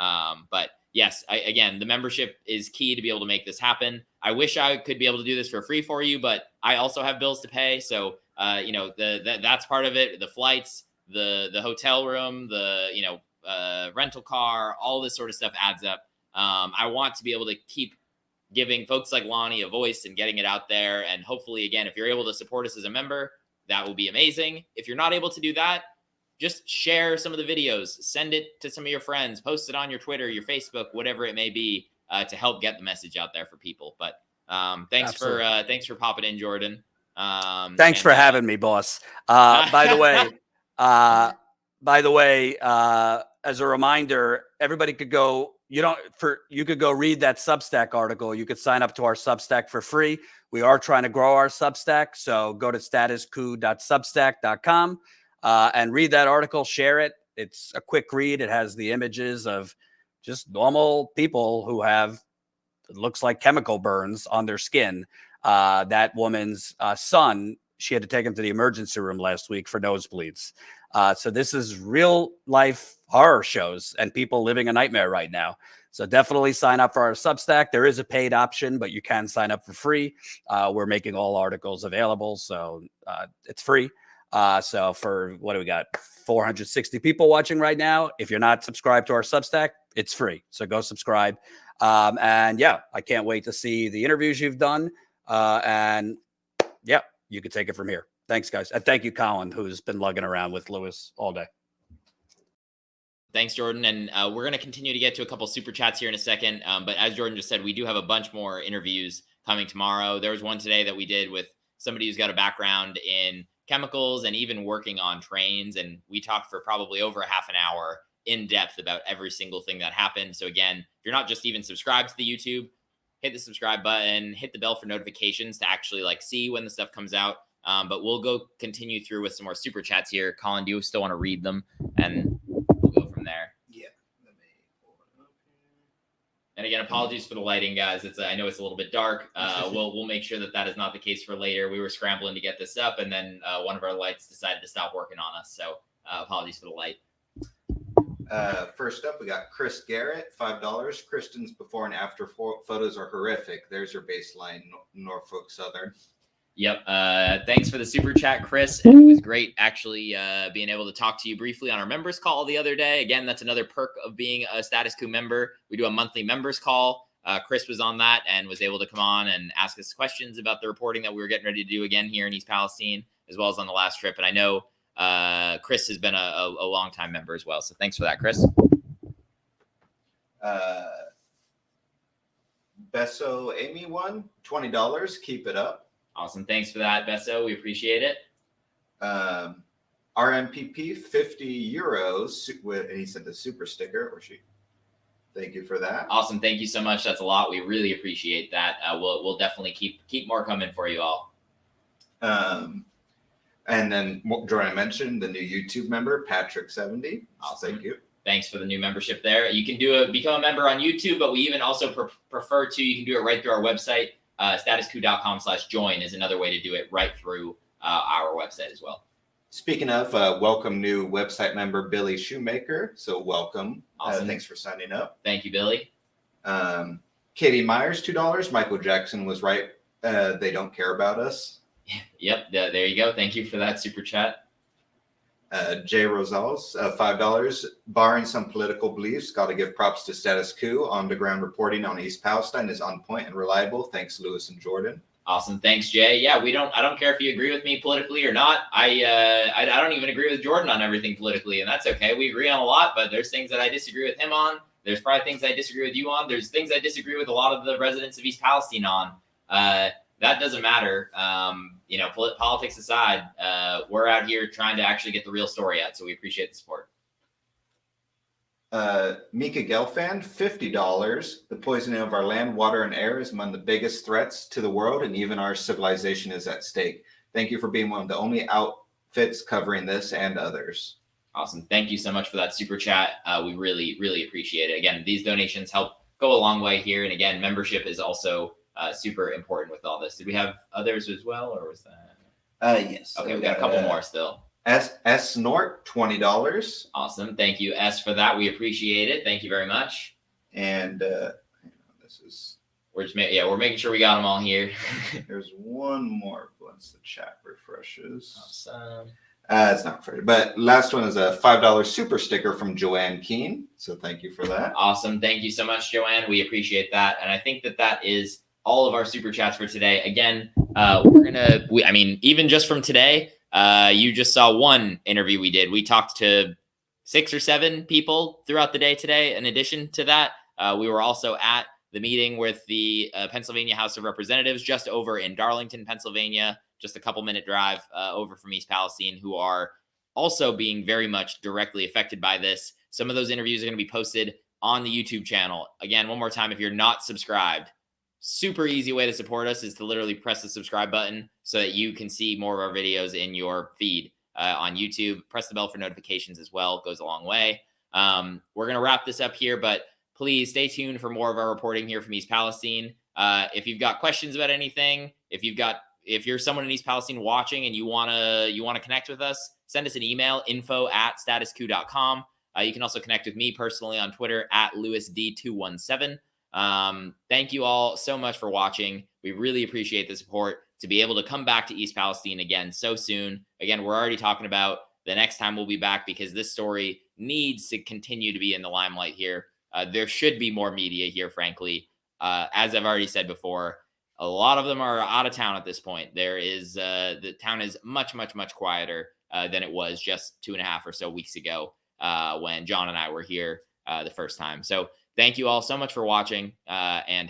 But yes, again, the membership is key to be able to make this happen. I wish I could be able to do this for free for you, but I also have bills to pay. So that's part of it. The flights, the hotel room, the rental car, all this sort of stuff adds up. I want to be able to keep giving folks like Lonnie a voice and getting it out there. And hopefully, again, if you're able to support us as a member, that will be amazing. If you're not able to do that, just share some of the videos, send it to some of your friends, post it on your Twitter, your Facebook, whatever it may be, to help get the message out there for people. But thanks for popping in, Jordan. Thanks for having me, boss. By the way, as a reminder, everybody could go. You could go read that Substack article. You could sign up to our Substack for free. We are trying to grow our Substack, so go to statuscoup.substack.com and read that article. Share it. It's a quick read. It has the images of just normal people who have, it looks like chemical burns on their skin. That woman's son, she had to take him to the emergency room last week for nosebleeds. So this is real life horror shows and people living a nightmare right now. So definitely sign up for our Substack. There is a paid option, but you can sign up for free. We're making all articles available, so it's free. So for what do we got? 460 people watching right now. If you're not subscribed to our Substack, it's free. So go subscribe. And yeah, I can't wait to see the interviews you've done. And yeah, you can take it from here. Thanks, guys. And thank you, Colin, who's been lugging around with Lewis all day. Thanks, Jordan. And we're going to continue to get to a couple super chats here in a second. But as Jordan just said, we do have a bunch more interviews coming tomorrow. There was one today that we did with somebody who's got a background in chemicals and even working on trains. And we talked for probably over a half an hour in depth about every single thing that happened. So again, if you're not just even subscribed to the YouTube, hit the subscribe button, hit the bell for notifications to actually like see when the stuff comes out. But we'll go continue through with some more super chats here. Colin, do you still want to read them? And we'll go from there. Yeah. Let me pull it up here. And again, apologies for the lighting, guys. I know it's a little bit dark. We'll make sure that is not the case for later. We were scrambling to get this up, and then one of our lights decided to stop working on us. So apologies for the light. First up, we got Chris Garrett, $5. Kristen's before and after photos are horrific. There's your baseline, Norfolk Southern. Yep. Thanks for the super chat, Chris. And it was great actually being able to talk to you briefly on our members call the other day. Again, that's another perk of being a Status Coup member. We do a monthly members call. Chris was on that and was able to come on and ask us questions about the reporting that we were getting ready to do again here in East Palestine, as well as on the last trip. And I know Chris has been a long-time member as well. So thanks for that, Chris. Besso Amy won $20. Keep it up. Awesome. Thanks for that, Besso. We appreciate it. RMPP, 50 euros. And he sent a super sticker, or she. Thank you for that. Awesome. Thank you so much. That's a lot. We really appreciate that. We'll definitely keep more coming for you all. And then Jordan mentioned the new YouTube member, Patrick70. Awesome. Thank you. Thanks for the new membership there. You can become a member on YouTube, but we even also prefer to, you can do it right through our website. StatusCoup.com/join is another way to do it right through our website as well. Speaking of, welcome new website member, Billy Shoemaker. So welcome. Awesome. Thanks for signing up. Thank you, Billy. Katie Myers, $2. Michael Jackson was right. They don't care about us. Yep. There you go. Thank you for that super chat. Jay Rosales, $5. Barring some political beliefs, got to give props to Status Coup. On-the-ground reporting on East Palestine is on point and reliable. Thanks, Lewis and Jordan. Awesome. Thanks, Jay. Yeah, I don't care if you agree with me politically or not. I don't even agree with Jordan on everything politically, and that's okay. We agree on a lot, but there's things that I disagree with him on. There's probably things I disagree with you on. There's things I disagree with a lot of the residents of East Palestine on. That doesn't matter. Politics aside, we're out here trying to actually get the real story out. So we appreciate the support. Mika Gelfand, $50. The poisoning of our land, water, and air is among the biggest threats to the world, and even our civilization is at stake. Thank you for being one of the only outfits covering this and others. Awesome. Thank you so much for that super chat. We really, really appreciate it. Again, these donations help go a long way here. And again, membership is also super important with all this. Did we have others as well, or was that? Yes. Okay, we got a couple more still. S Snort, $20. Awesome. Thank you, S, for that. We appreciate it. Thank you very much. And this is we're making sure we got them all here. There's one more once the chat refreshes. Awesome. It's not fair, but last one is a $5 super sticker from Joanne Keene. So thank you for that. Awesome. Thank you so much, Joanne. We appreciate that. And I think that is all of our super chats for today. Again, even just from today, you just saw one interview we did. We talked to 6 or 7 people throughout the day today. In addition to that, we were also at the meeting with the Pennsylvania House of Representatives just over in Darlington, Pennsylvania, just a couple-minute drive over from East Palestine, who are also being very much directly affected by this. Some of those interviews are going to be posted on the YouTube channel. Again, one more time, if you're not subscribed, super easy way to support us is to literally press the subscribe button so that you can see more of our videos in your feed on YouTube. Press the bell for notifications as well. It goes a long way. We're going to wrap this up here, but please stay tuned for more of our reporting here from East Palestine. If you've got questions about anything, if if you're someone in East Palestine watching and you want to connect with us, send us an email, info@statuscoup.com. You can also connect with me personally on Twitter @LewisD217. Thank you all so much for watching. We really appreciate the support to be able to come back to East Palestine again so soon. Again, we're already talking about the next time we'll be back because this story needs to continue to be in the limelight here. There should be more media here, frankly. As I've already said before, a lot of them are out of town at this point. The town is much, much, much quieter than it was just 2.5 or so weeks ago when John and I were here the first time. So thank you all so much for watching and have